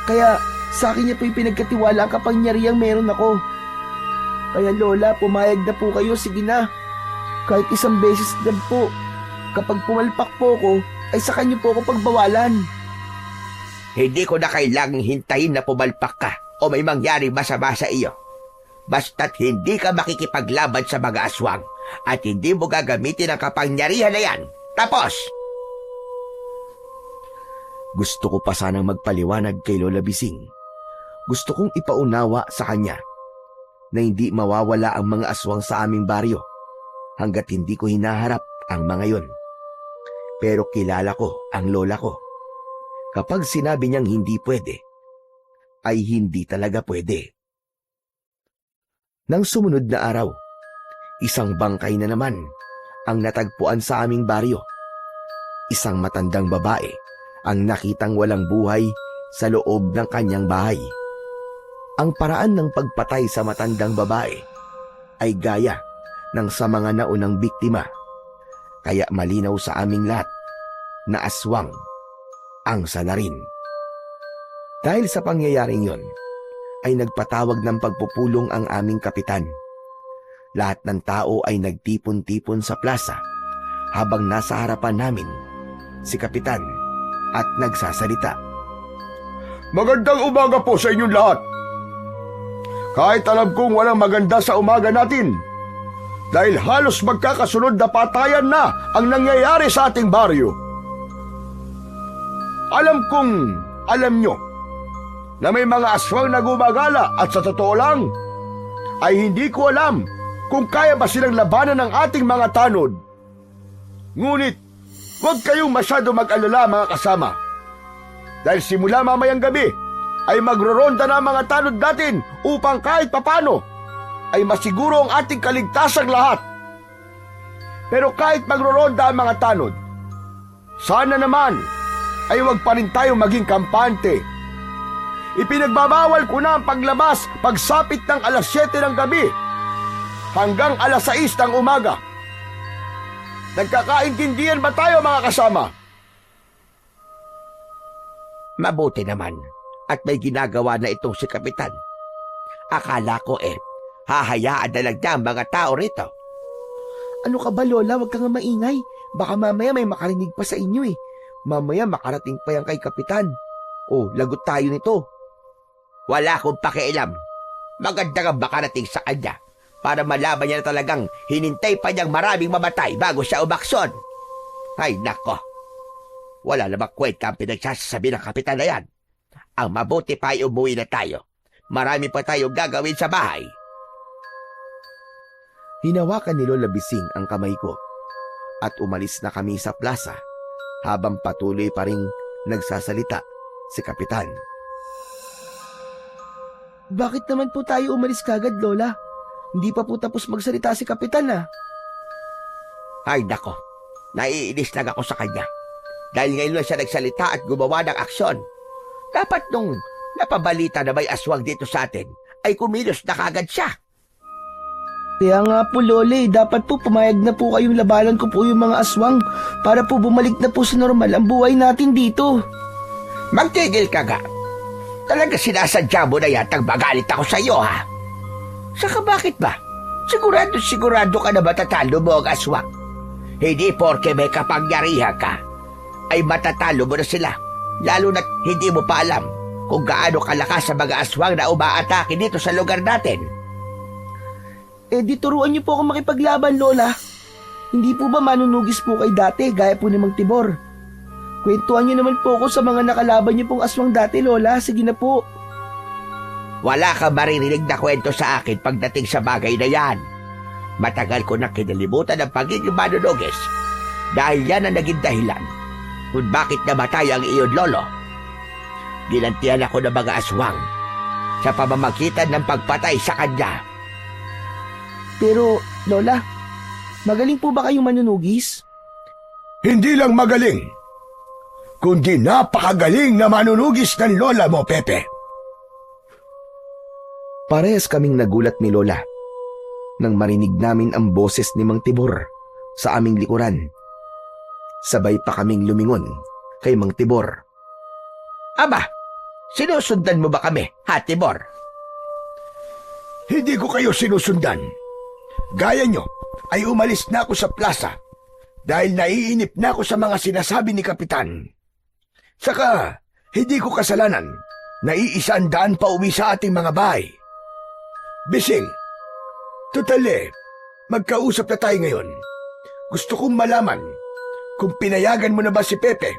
Speaker 1: Kaya sa akin niya po pinagkatiwala ang kapangyarihang meron ako. Kaya Lola, pumayag na po kayo, sige na. Kahit isang beses lang po. Kapag pumalpak po ako, ay sa kanya po ako pagbawalan.
Speaker 2: Hindi ko na kailangang hintayin na pumalpak ka o may mangyari masama sa iyo. Basta't hindi ka makikipaglaban sa mga aswang at hindi mo gagamitin ang kapangyarihan na yan. Tapos!
Speaker 3: Gusto ko pa sanang magpaliwanag kay Lola Bising. Gusto kong ipaunawa sa kanya na hindi mawawala ang mga aswang sa aming baryo hanggat hindi ko hinaharap ang mga yon. Pero kilala ko ang lola ko. Kapag sinabi niyang hindi pwede, ay hindi talaga pwede. Nang sumunod na araw, isang bangkay na naman ang natagpuan sa aming baryo. Isang matandang babae ang nakitang walang buhay sa loob ng kanyang bahay. Ang paraan ng pagpatay sa matandang babae ay gaya ng sa mga naunang biktima. Kaya malinaw sa aming lahat na aswang ang salarin. Dahil sa pangyayaring yon, ay nagpatawag ng pagpupulong ang aming kapitan. Lahat ng tao ay nagtipon-tipon sa plaza habang nasa harapan namin si kapitan at nagsasalita.
Speaker 4: Magandang umaga po sa inyong lahat. Kahit alam kong walang maganda sa umaga natin, dahil halos magkakasunod na patayan na ang nangyayari sa ating baryo. Alam kong alam nyo na may mga aswang na gumagala at sa totoo lang, ay hindi ko alam kung kaya ba silang labanan ng ating mga tanod. Ngunit, huwag kayong masyado mag-alala mga kasama. Dahil simula mamayang gabi, ay magroronda na ang mga tanod natin upang kahit papano ay masiguro ang ating kaligtasang lahat. Pero kahit magroronda ang mga tanod, sana naman ay huwag pa rin tayo maging kampante. Ipinagbabawal ko na ang paglabas pagsapit ng 7:00 ng gabi hanggang 6:00 ng umaga. Nagkakaintindihan ba tayo mga kasama?
Speaker 2: Mabuti naman at may ginagawa na itong si Kapitan. Akala ko hahayaan na lang niya ang mga tao rito.
Speaker 1: Ano ka ba, Lola? Huwag ka nga maingay. Baka mamaya may makarinig pa sa inyo eh. Mamaya makarating pa yan kay Kapitan. O, lagot tayo nito.
Speaker 2: Wala akong pakialam. Maganda nga makarating sa kanya para malaman niya na talagang hinintay pa niyang maraming mamatay bago siya umaksyon. Ay nako, wala namang kwenta ang pinagsasabi ng Kapitan na yan. Ang mabuti pa ay umuwi na tayo. Marami pa tayong gagawin sa bahay.
Speaker 3: Hinawakan ni Lola Bising ang kamay ko at umalis na kami sa plaza habang patuloy pa ring nagsasalita si Kapitan.
Speaker 1: Bakit naman po tayo umalis kagad, Lola? Hindi pa po tapos magsalita si Kapitan ah.
Speaker 2: Ay nako, naiinis lang ako sa kanya. Dahil ngayon lang siya nagsalita at gumawa ng aksyon. Dapat nung napabalita na may aswang dito sa atin, ay kumilos na kagad siya.
Speaker 1: Kaya nga po, Lola, dapat po pumayag na po kayong labanan ko po yung mga aswang para po bumalik na po sa normal ang buhay natin dito.
Speaker 2: Magtigil ka nga. Talaga sinasadya mo na yatang magalit ako sa iyo, ha? Saka bakit ba? Sigurado ka na matatalo mo ang aswang. Hindi porke may kapangyarihan ka, ay matatalo mo na sila. Lalo na't hindi mo pa alam kung gaano kalakas sa mga aswang na umaatake dito sa lugar natin.
Speaker 1: Di turuan niyo po ako makipaglaban, Lola. Hindi po ba manunugis po kay dati gaya po ni Mang Tibor? Kwentuhan niyo naman po ako sa mga nakalaban niyo pong aswang dati, Lola. Sige na po.
Speaker 2: Wala kang maririnig na kwento sa akin pagdating sa bagay na yan. Matagal ko na kinalimutan ang pagiging manunugis dahil yan ang naging dahilan kung bakit namatay ang iyong lolo. Ginantihan ako ng mga aswang sa pamamagitan ng pagpatay sa kanya.
Speaker 1: Pero, Lola, magaling po ba kayong manunugis?
Speaker 4: Hindi lang magaling, kundi napakagaling na manunugis ng lola mo, Pepe.
Speaker 3: Parehas kaming nagulat ni Lola nang marinig namin ang boses ni Mang Tibor sa aming likuran. Sabay pa kaming lumingon kay Mang Tibor.
Speaker 2: Aba, sinusundan mo ba kami, ha, Tibor?
Speaker 4: Hindi ko kayo sinusundan. Gaya nyo, ay umalis na ako sa plaza dahil naiinip na ako sa mga sinasabi ni Kapitan. Saka, hindi ko kasalanan na iisang daan pa uwi sa ating mga bahay. Bising, tutali, magkausap na tayo ngayon. Gusto kong malaman kung pinayagan mo na ba si Pepe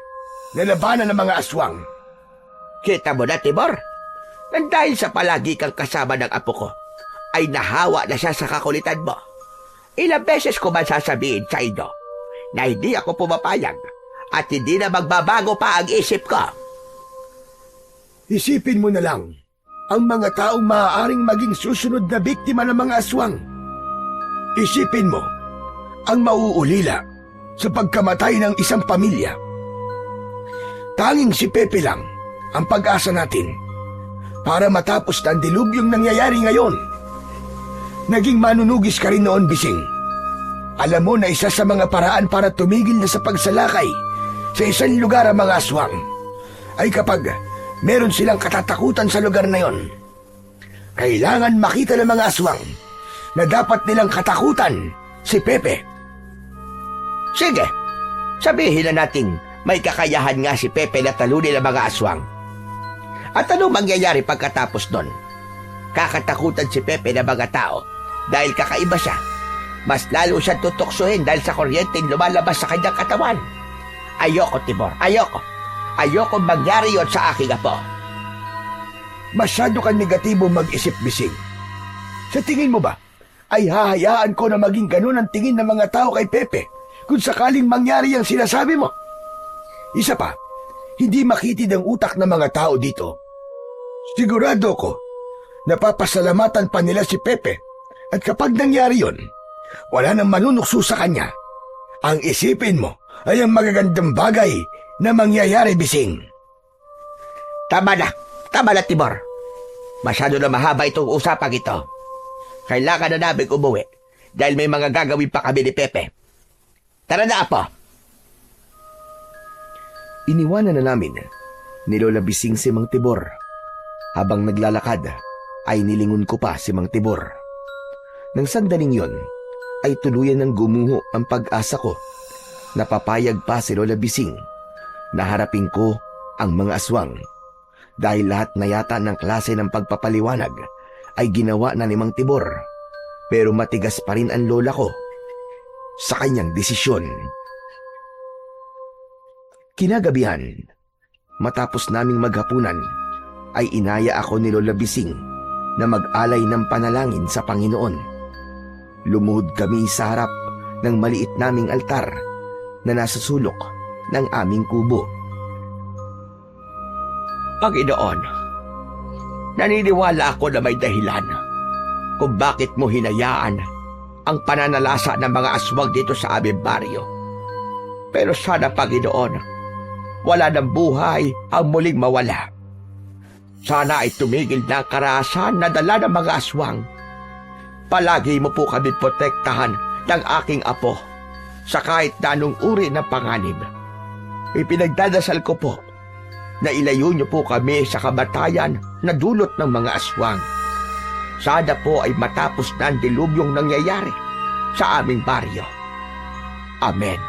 Speaker 4: na labanan ng mga aswang.
Speaker 2: Kita mo na, Tibor? Nang dahil sa palagi kang kasama ng apo ko, ay nahawa na siya sa kakulitan mo. Ilang beses ko man sasabihin sa inyo na hindi ako pumapayag at hindi na magbabago pa ang isip ko.
Speaker 4: Isipin mo na lang ang mga taong maaaring maging susunod na biktima ng mga aswang. Isipin mo ang mauulila sa pagkamatay ng isang pamilya. Tanging si Pepe lang ang pag-asa natin para matapos na ang dilubyong nangyayari ngayon. Naging manunugis ka rin noon, Bising. Alam mo na isa sa mga paraan para tumigil na sa pagsalakay sa isang lugar ang mga aswang ay kapag meron silang katatakutan sa lugar na yon. Kailangan makita ng mga aswang na dapat nilang katakutan si Pepe.
Speaker 2: Sige, sabihin na natin may kakayahan nga si Pepe na talunin ang mga aswang. At ano mangyayari pagkatapos nun? Kakatakutan si Pepe ng mga tao dahil kakaiba siya. Mas lalo siyang tutoksohin dahil sa kuryenteng lumalabas sa kanyang katawan. Ayoko, Tibor, ayoko. Ayoko mangyari yon sa aking apo.
Speaker 4: Masyado kang negatibo mag-isip, Bising. Sa tingin mo ba, ay hahayaan ko na maging ganun ang tingin ng mga tao kay Pepe kung sakaling mangyari ang sinasabi mo? Isa pa, hindi makitid ang utak ng mga tao dito. Sigurado ko, napapasalamatan pa nila si Pepe at kapag nangyari yon, wala nang manunukso sa kanya. Ang isipin mo ay ang magagandang bagay na mangyayari, Bising.
Speaker 2: Tama na, Tibor. Masyado na mahaba itong usapang ito. Kailangan na namin umuwi dahil may mga gagawin pa kami ni Pepe. Tara na, Apo.
Speaker 3: Iniwanan na namin ni Lola Bising si Mang Tibor. Habang naglalakad, ay nilingon ko pa si Mang Tibor. Nang sandaling yon, ay tuluyan ng gumuho ang pag-asa ko. Napapayag pa si Lola Bising na harapin ko ang mga aswang. Dahil lahat na yata ng klase ng pagpapaliwanag ay ginawa na ni Mang Tibor. Pero matigas pa rin ang lola ko sa kanyang desisyon. Kinagabihan, matapos naming maghapunan, ay inaya ako ni Lola Bising na mag-alay ng panalangin sa Panginoon. Lumuhod kami sa harap ng maliit naming altar na nasa sulok ng aming kubo.
Speaker 2: Panginoon, naniniwala ako na may dahilan kung bakit mo hinayaan ang pananalasa ng mga aswang dito sa aming baryo. Pero sana, Panginoon, wala ng buhay ang muling mawala. Sana ay tumigil na ang karahasan na dala ng mga aswang. Palagi mo po kami protektahan ng aking apo sa kahit na anong uri ng panganib. Ipinagdadasal ko po na ilayo niyo po kami sa kamatayan na dulot ng mga aswang. Sana po ay matapos na ang dilubyong nangyayari sa aming baryo. Amen.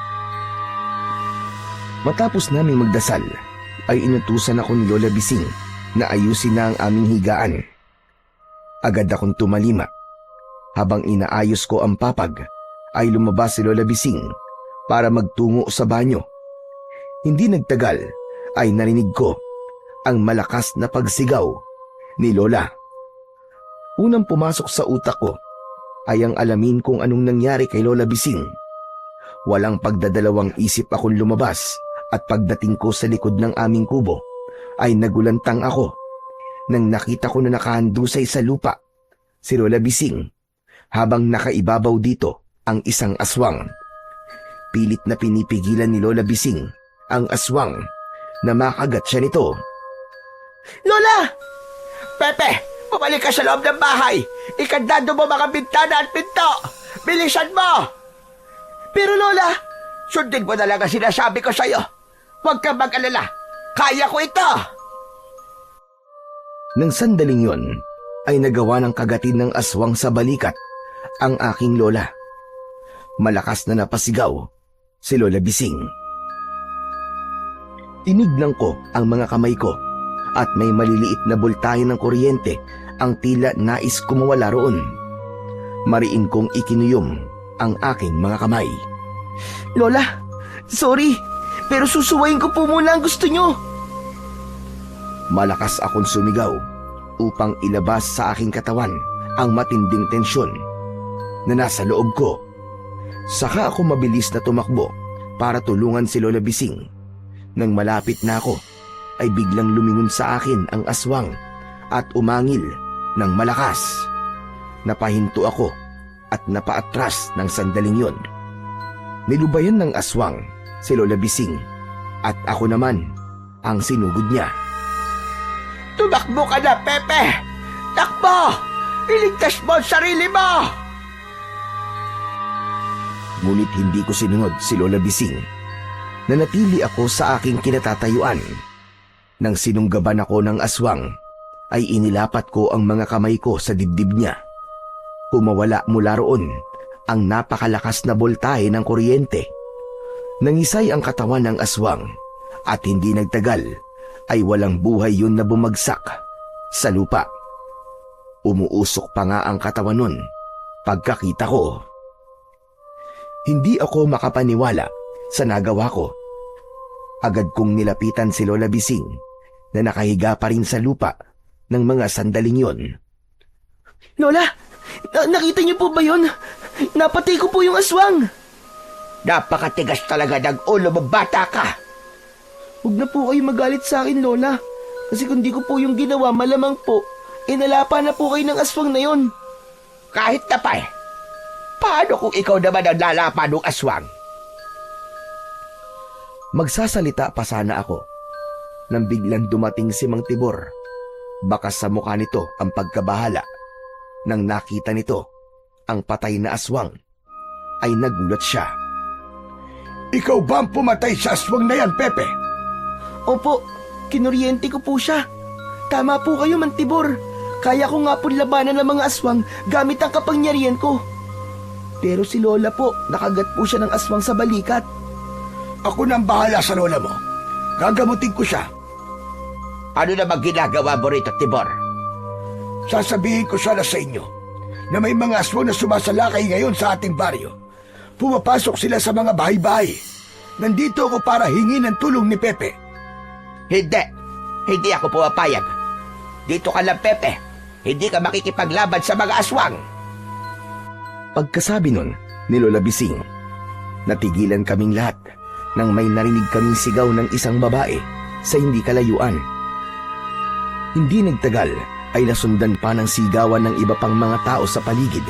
Speaker 3: Matapos naming magdasal, ay inutusan ako ni Lola Bising na ayusin na ang aming higaan. Agad akong tumalima. Habang inaayos ko ang papag, ay lumabas si Lola Bising para magtungo sa banyo. Hindi nagtagal, ay narinig ko ang malakas na pagsigaw ni Lola. Unang pumasok sa utak ko ay ang alamin kung anong nangyari kay Lola Bising. Walang pagdadalawang isip akong lumabas at pagdating ko sa likod ng aming kubo ay nagulantang ako nang nakita ko na nakahandusay sa lupa si Lola Bising habang nakaibabaw dito ang isang aswang. Pilit na pinipigilan ni Lola Bising ang aswang na makagat siya nito.
Speaker 2: Lola! Pepe, bumalik ka sa loob ng bahay. Ikandado mo mga bintana at pinto. Bilisan mo!
Speaker 1: Pero Lola,
Speaker 2: Sundin mo na lang ang sinasabi ko sa'yo. Huwag kang mag-alala. Kaya ko ito!
Speaker 3: Nang sandaling yon, ay nagawa ng kagatin ng aswang sa balikat ang aking lola. Malakas na napasigaw si Lola Bising. Tinignan ko ang mga kamay ko at may maliliit na bultahe ng kuryente ang tila nais kumawala roon. Mariin kong ikinuyom ang aking mga kamay.
Speaker 1: Lola, sorry, pero susuwayin ko po muna ang gusto nyo.
Speaker 3: Malakas akong sumigaw upang ilabas sa aking katawan ang matinding tensyon na nasa loob ko. Saka ako mabilis na tumakbo para tulungan si Lola Bising. Nang malapit na ako, ay biglang lumingon sa akin ang aswang at umangil ng malakas. Napahinto ako at napaatras ng sandaling yon. Nilubayan ng aswang si Lola Bising at ako naman ang sinugod niya.
Speaker 2: Tumakbo ka na, Pepe! Takbo! Iligtas mo ang sarili mo!
Speaker 3: Ngunit hindi ko sinunod si Lola Bising. Nanatili ako sa aking kinatatayuan. Nang sinunggaban ako ng aswang, ay inilapat ko ang mga kamay ko sa dibdib niya. Kumawala mula roon ang napakalakas na boltahe ng kuryente. Nangisay ang katawan ng aswang at hindi nagtagal ay walang buhay yun na bumagsak sa lupa. Umuusok pa nga ang katawan nun pagkakita ko. Hindi ako makapaniwala sa nagawa ko. Agad kong nilapitan si Lola Bising na nakahiga pa rin sa lupa ng mga sandaling yon.
Speaker 1: Lola, nakita niyo po ba yun? Napatay ko po yung aswang.
Speaker 2: Napakatigas talaga ng ulo mo, bata ka!
Speaker 1: Huwag na po kayo magalit sa akin, Lola. Kasi kung di ko po yung ginawa, malamang po, inalapa na po kayo ng aswang na yon.
Speaker 2: Kahit na pa paano kung ikaw naman ang lalapa ng aswang?
Speaker 3: Magsasalita pa sana ako nang biglang dumating si Mang Tibor. Baka sa mukha nito ang pagkabahala. Nang nakita nito ang patay na aswang, ay nagulat siya.
Speaker 4: Ikaw ba ang pumatay sa aswang na yan, Pepe?
Speaker 1: Opo, kinuryente ko po siya. Tama po kayo, Mantibor. Kaya ko nga po labanan ng mga aswang gamit ang kapangyarihan ko. Pero si Lola po, nakagat po siya ng aswang sa balikat.
Speaker 4: Ako na ang bahala sa lola mo. Gagamutin ko siya.
Speaker 2: Ano na bang ginagawa mo rito, Tibor?
Speaker 4: Sasabihin ko sana sa inyo na may mga aswang na sumasalakay ngayon sa ating baryo. Pumapasok sila sa mga bahay-bahay. Nandito ako para hingin ng tulong ni Pepe.
Speaker 2: Hindi ako pumapayag. Dito ka lang, Pepe. Hindi ka makikipaglaban sa mga aswang.
Speaker 3: Pagkasabi nun ni Lola Bising, natigilan kaming lahat nang may narinig kaming sigaw ng isang babae sa hindi kalayuan. Hindi nagtagal ay nasundan pa ng sigawan ng iba pang mga tao sa paligid.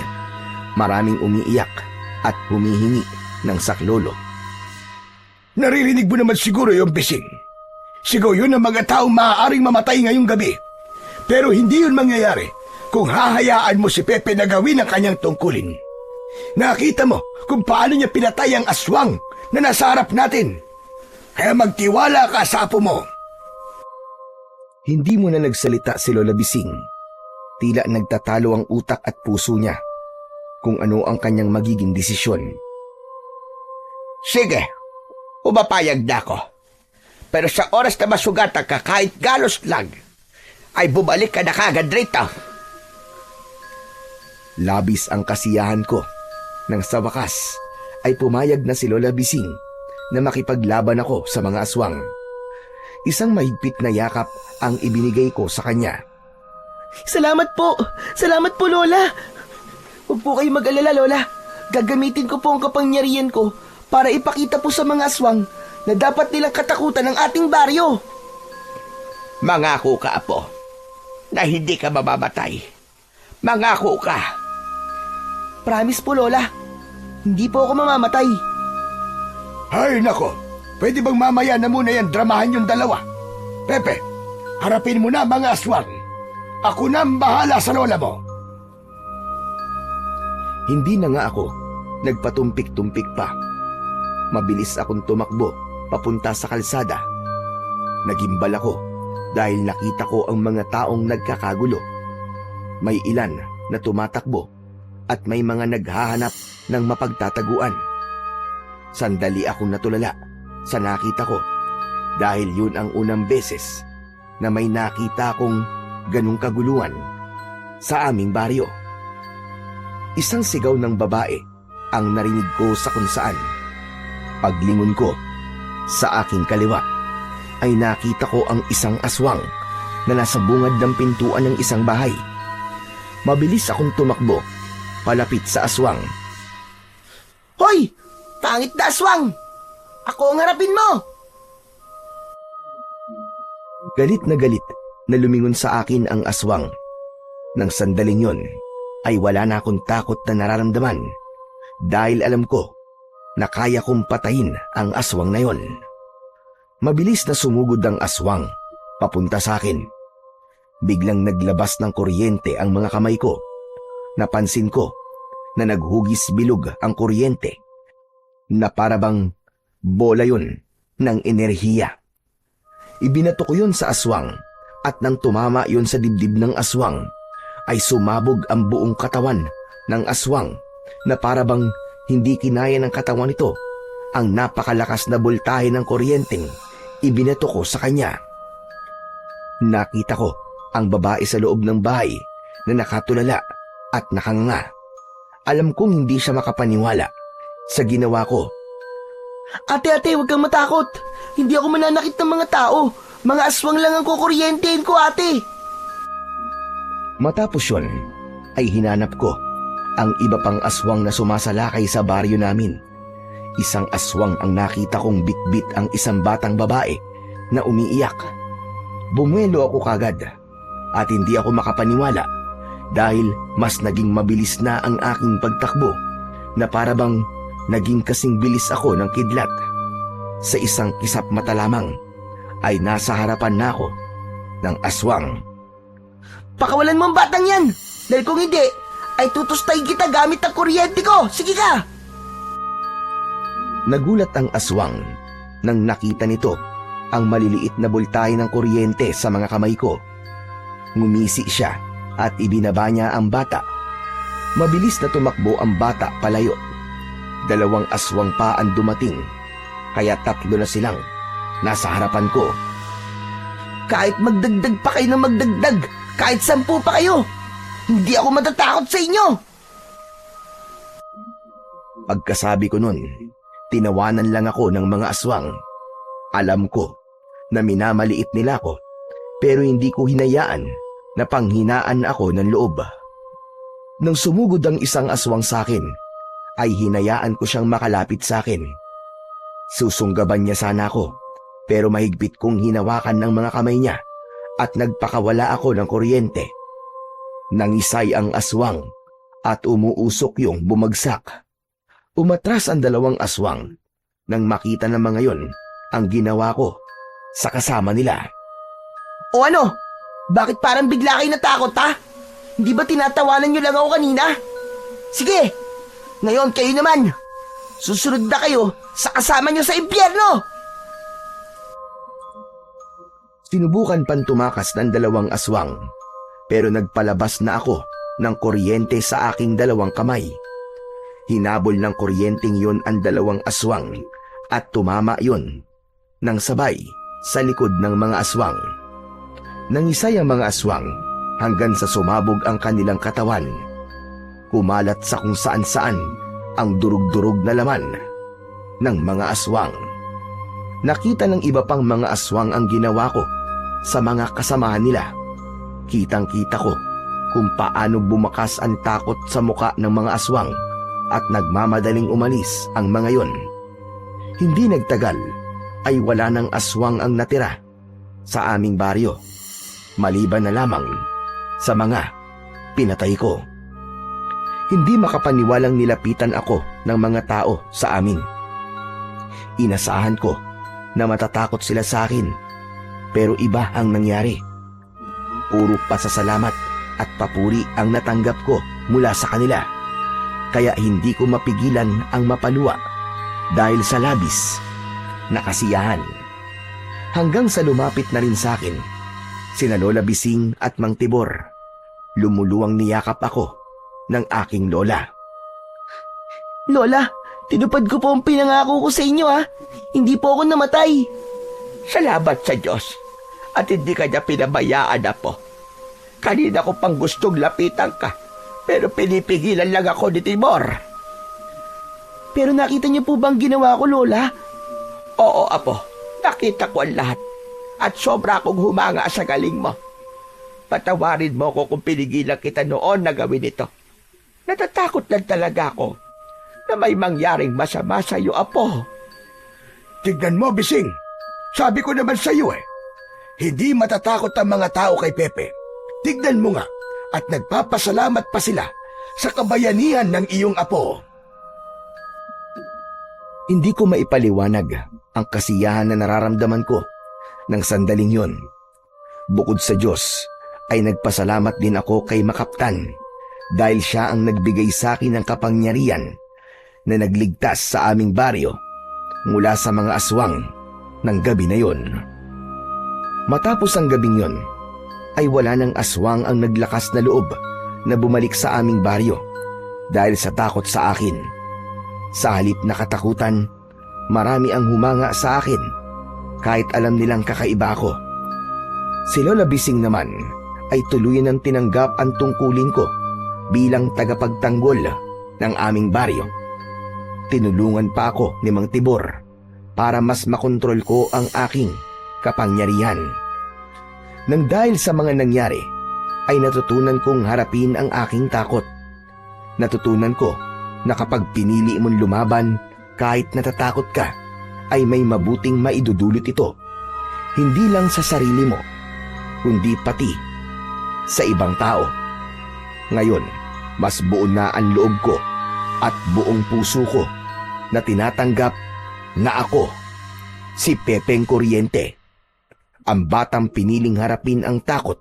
Speaker 3: Maraming umiiyak at humihingi ng saklolo.
Speaker 4: Naririnig mo naman siguro yung bising. Sigaw yun ng mga taong maaaring mamatay ngayong gabi. Pero hindi yun mangyayari kung hahayaan mo si Pepe na gawin ang kanyang tungkulin. Nakita mo kung paano niya pinatay ang aswang na nasa harap natin. Kaya magtiwala ka sa apo mo.
Speaker 3: Hindi mo na nagsalita si Lola Bising. Tila nagtatalo ang utak at puso niya kung ano ang kanyang magiging desisyon.
Speaker 2: Sige, umapayag na ako. Pero sa oras na masugatan ka kahit galos lang, ay bumalik ka na kagad rito.
Speaker 3: Labis ang kasiyahan ko nang sa wakas ay pumayag na si Lola Bising na makipaglaban ako sa mga aswang. Isang mahigpit na yakap ang ibinigay ko sa kanya.
Speaker 1: Salamat po! Salamat po, Lola! Huwag po kayo mag-alala, Lola. Gagamitin ko po ang kapangyarihan ko para ipakita po sa mga aswang na dapat nilang katakutan ng ating baryo.
Speaker 2: Mangako ka, apo, na hindi ka mamamatay. Mangako ka.
Speaker 1: Promise po, Lola. Hindi po ako mamamatay.
Speaker 4: Ay nako, pwede bang mamaya na muna yan dramahan yung dalawa? Pepe, harapin mo na mga aswang. Ako na ang bahala sa lola mo.
Speaker 3: Hindi na nga ako nagpatumpik-tumpik pa. Mabilis akong tumakbo papunta sa kalsada. Nagimbal ako dahil nakita ko ang mga taong nagkakagulo. May ilan na tumatakbo at may mga naghahanap ng mapagtataguan. Sandali akong natulala sa nakita ko dahil yun ang unang beses na may nakita akong ganung kaguluhan sa aming baryo. Isang sigaw ng babae ang narinig ko sa kung saan. Paglingon ko sa aking kaliwa ay nakita ko ang isang aswang na nasa bungad ng pintuan ng isang bahay. Mabilis akong tumakbo palapit sa aswang.
Speaker 1: Hoy! Pangit na aswang! Ako ang harapin mo!
Speaker 3: Galit na lumingon sa akin ang aswang. Nang sandaling yon ay wala na akong takot na nararamdaman dahil alam ko na kaya kong patayin ang aswang na yon. Mabilis na sumugod ang aswang papunta sa akin. Biglang naglabas ng kuryente ang mga kamay ko. Napansin ko na naghugis bilog ang kuryente na parabang bola yun ng enerhiya. Ibinato ko yun sa aswang at nang tumama yun sa dibdib ng aswang ay sumabog ang buong katawan ng aswang na parabang hindi kinaya ng katawan nito ang napakalakas na boltahe ng kuryenteng ibinato ko sa kanya. Nakita ko ang babae sa loob ng bahay na nakatulala at nakanganga. Alam kong hindi siya makapaniwala sa ginawa ko.
Speaker 1: Ate, huwag kang matakot. Hindi ako mananakit ng mga tao. Mga aswang lang ang kukuryentehin ko, ate.
Speaker 3: Matapos yun, ay hinanap ko ang iba pang aswang na sumasalakay sa baryo namin. Isang aswang ang nakita kong bitbit ang isang batang babae na umiiyak. Bumuelo ako kagad at hindi ako makapaniwala dahil mas naging mabilis na ang aking pagtakbo na parabang naging kasing bilis ako ng kidlat. Sa isang kisap mata lamang ay nasa harapan na ako ng aswang.
Speaker 1: Pakawalan mo ang batang yan! Dahil kung hindi, ay tutustayin kita gamit ang kuryente ko! Sige ka!
Speaker 3: Nagulat ang aswang nang nakita nito ang maliliit na bultahe ng kuryente sa mga kamay ko. Ngumisi siya at ibinaba niya ang bata. Mabilis na tumakbo ang bata palayo. 2 aswang pa ang dumating, kaya 3 na silang nasa harapan ko.
Speaker 1: Kahit magdagdag pa kayo ng magdagdag, kahit 10 pa kayo, hindi ako matatakot sa inyo.
Speaker 3: Pagkasabi ko nun, tinawanan lang ako ng mga aswang. Alam ko na minamaliit nila ako, pero hindi ko hinayaan na panghinaan ako ng loob. Nang sumugod ang isang aswang sa akin, ay hinayaan ko siyang makalapit sa akin. Susunggaban niya sana ako, pero mahigpit kong hinawakan ng mga kamay niya at nagpakawala ako ng kuryente. Nangisay ang aswang at umuusok yung bumagsak. Umatras ang 2 aswang nang makita ng mga yon ang ginawa ko sa kasama nila.
Speaker 1: O ano? Bakit parang bigla kayo natakot, ha? Hindi ba tinatawanan niyo lang ako kanina? Sige, ngayon kayo naman. Susunod na kayo sa kasama niyo sa impyerno.
Speaker 3: Sinubukan pang tumakas ng 2 aswang, pero nagpalabas na ako ng kuryente sa aking 2 kamay. Hinabol ng kuryenteng yon ang 2 aswang at tumama yon nang sabay sa likod ng mga aswang. Nangisay ang mga aswang hanggang sa sumabog ang kanilang katawan. Kumalat sa kung saan-saan ang durug-durug na laman ng mga aswang. Nakita ng iba pang mga aswang ang ginawa ko sa mga kasamahan nila. Kitang-kita ko kung paano bumakas ang takot sa muka ng mga aswang at nagmamadaling umalis ang mga yon. Hindi nagtagal ay wala ng aswang ang natira sa aming baryo, maliban na lamang sa mga pinatay ko. Hindi makapaniwalang nilapitan ako ng mga tao sa amin. Inasahan ko na matatakot sila sa akin, pero iba ang nangyari. Puro pasasalamat at papuri ang natanggap ko mula sa kanila, kaya hindi ko mapigilan ang mapaluwa dahil sa labis na kasiyahan. Hanggang sa lumapit na rin sa akin sina Lola Bising at Mang Tibor. Lumuluwang niyakap ako ng aking lola.
Speaker 1: Lola, tinupad ko po ang pinangako ko sa inyo, ha? Hindi po ako namatay.
Speaker 2: Salamat sa Diyos at hindi ka niya pinabayaan na po. Kanina ko pang gustong lapitan ka, pero pinipigilan lang ako ni Timor.
Speaker 1: Pero nakita niyo po bang ginawa ko, Lola?
Speaker 2: Oo, Apo. Nakita ko ang lahat at sobra akong humanga sa galing mo. Patawarin mo ko kung pinigilan kita noon na gawin ito. Natatakot lang talaga ako na may mangyaring masama sa iyo, Apo.
Speaker 4: Tignan mo, Bising. Sabi ko naman sa iyo hindi matatakot ang mga tao kay Pepe. Tignan mo nga at nagpapasalamat pa sila sa kabayanihan ng iyong apo.
Speaker 3: Hindi ko maipaliwanag ang kasiyahan na nararamdaman ko ng sandaling yon. Bukod sa Diyos, ay nagpasalamat din ako kay Makaptan dahil siya ang nagbigay sa akin ng kapangyarihan na nagligtas sa aming baryo mula sa mga aswang ng gabi na yon. Matapos ang gabing yon, ay wala ng aswang ang naglakas na loob na bumalik sa aming baryo dahil sa takot sa akin. Sa halip na katakutan, marami ang humanga sa akin kahit alam nilang kakaiba ako. Si Lola Bising naman ay tuluyan ng tinanggap ang tungkulin ko bilang tagapagtanggol ng aming baryo. Tinulungan pa ako ni Mang Tibor para mas makontrol ko ang aking kapangyarihan. Nang dahil sa mga nangyari, ay natutunan kong harapin ang aking takot. Natutunan ko na kapag pinili mong lumaban kahit natatakot ka, ay may mabuting maidudulot ito. Hindi lang sa sarili mo, kundi pati sa ibang tao. Ngayon, mas buo na ang loob ko at buong puso ko na tinatanggap na ako, si Pepeng Kuryente, ang batang piniling harapin ang takot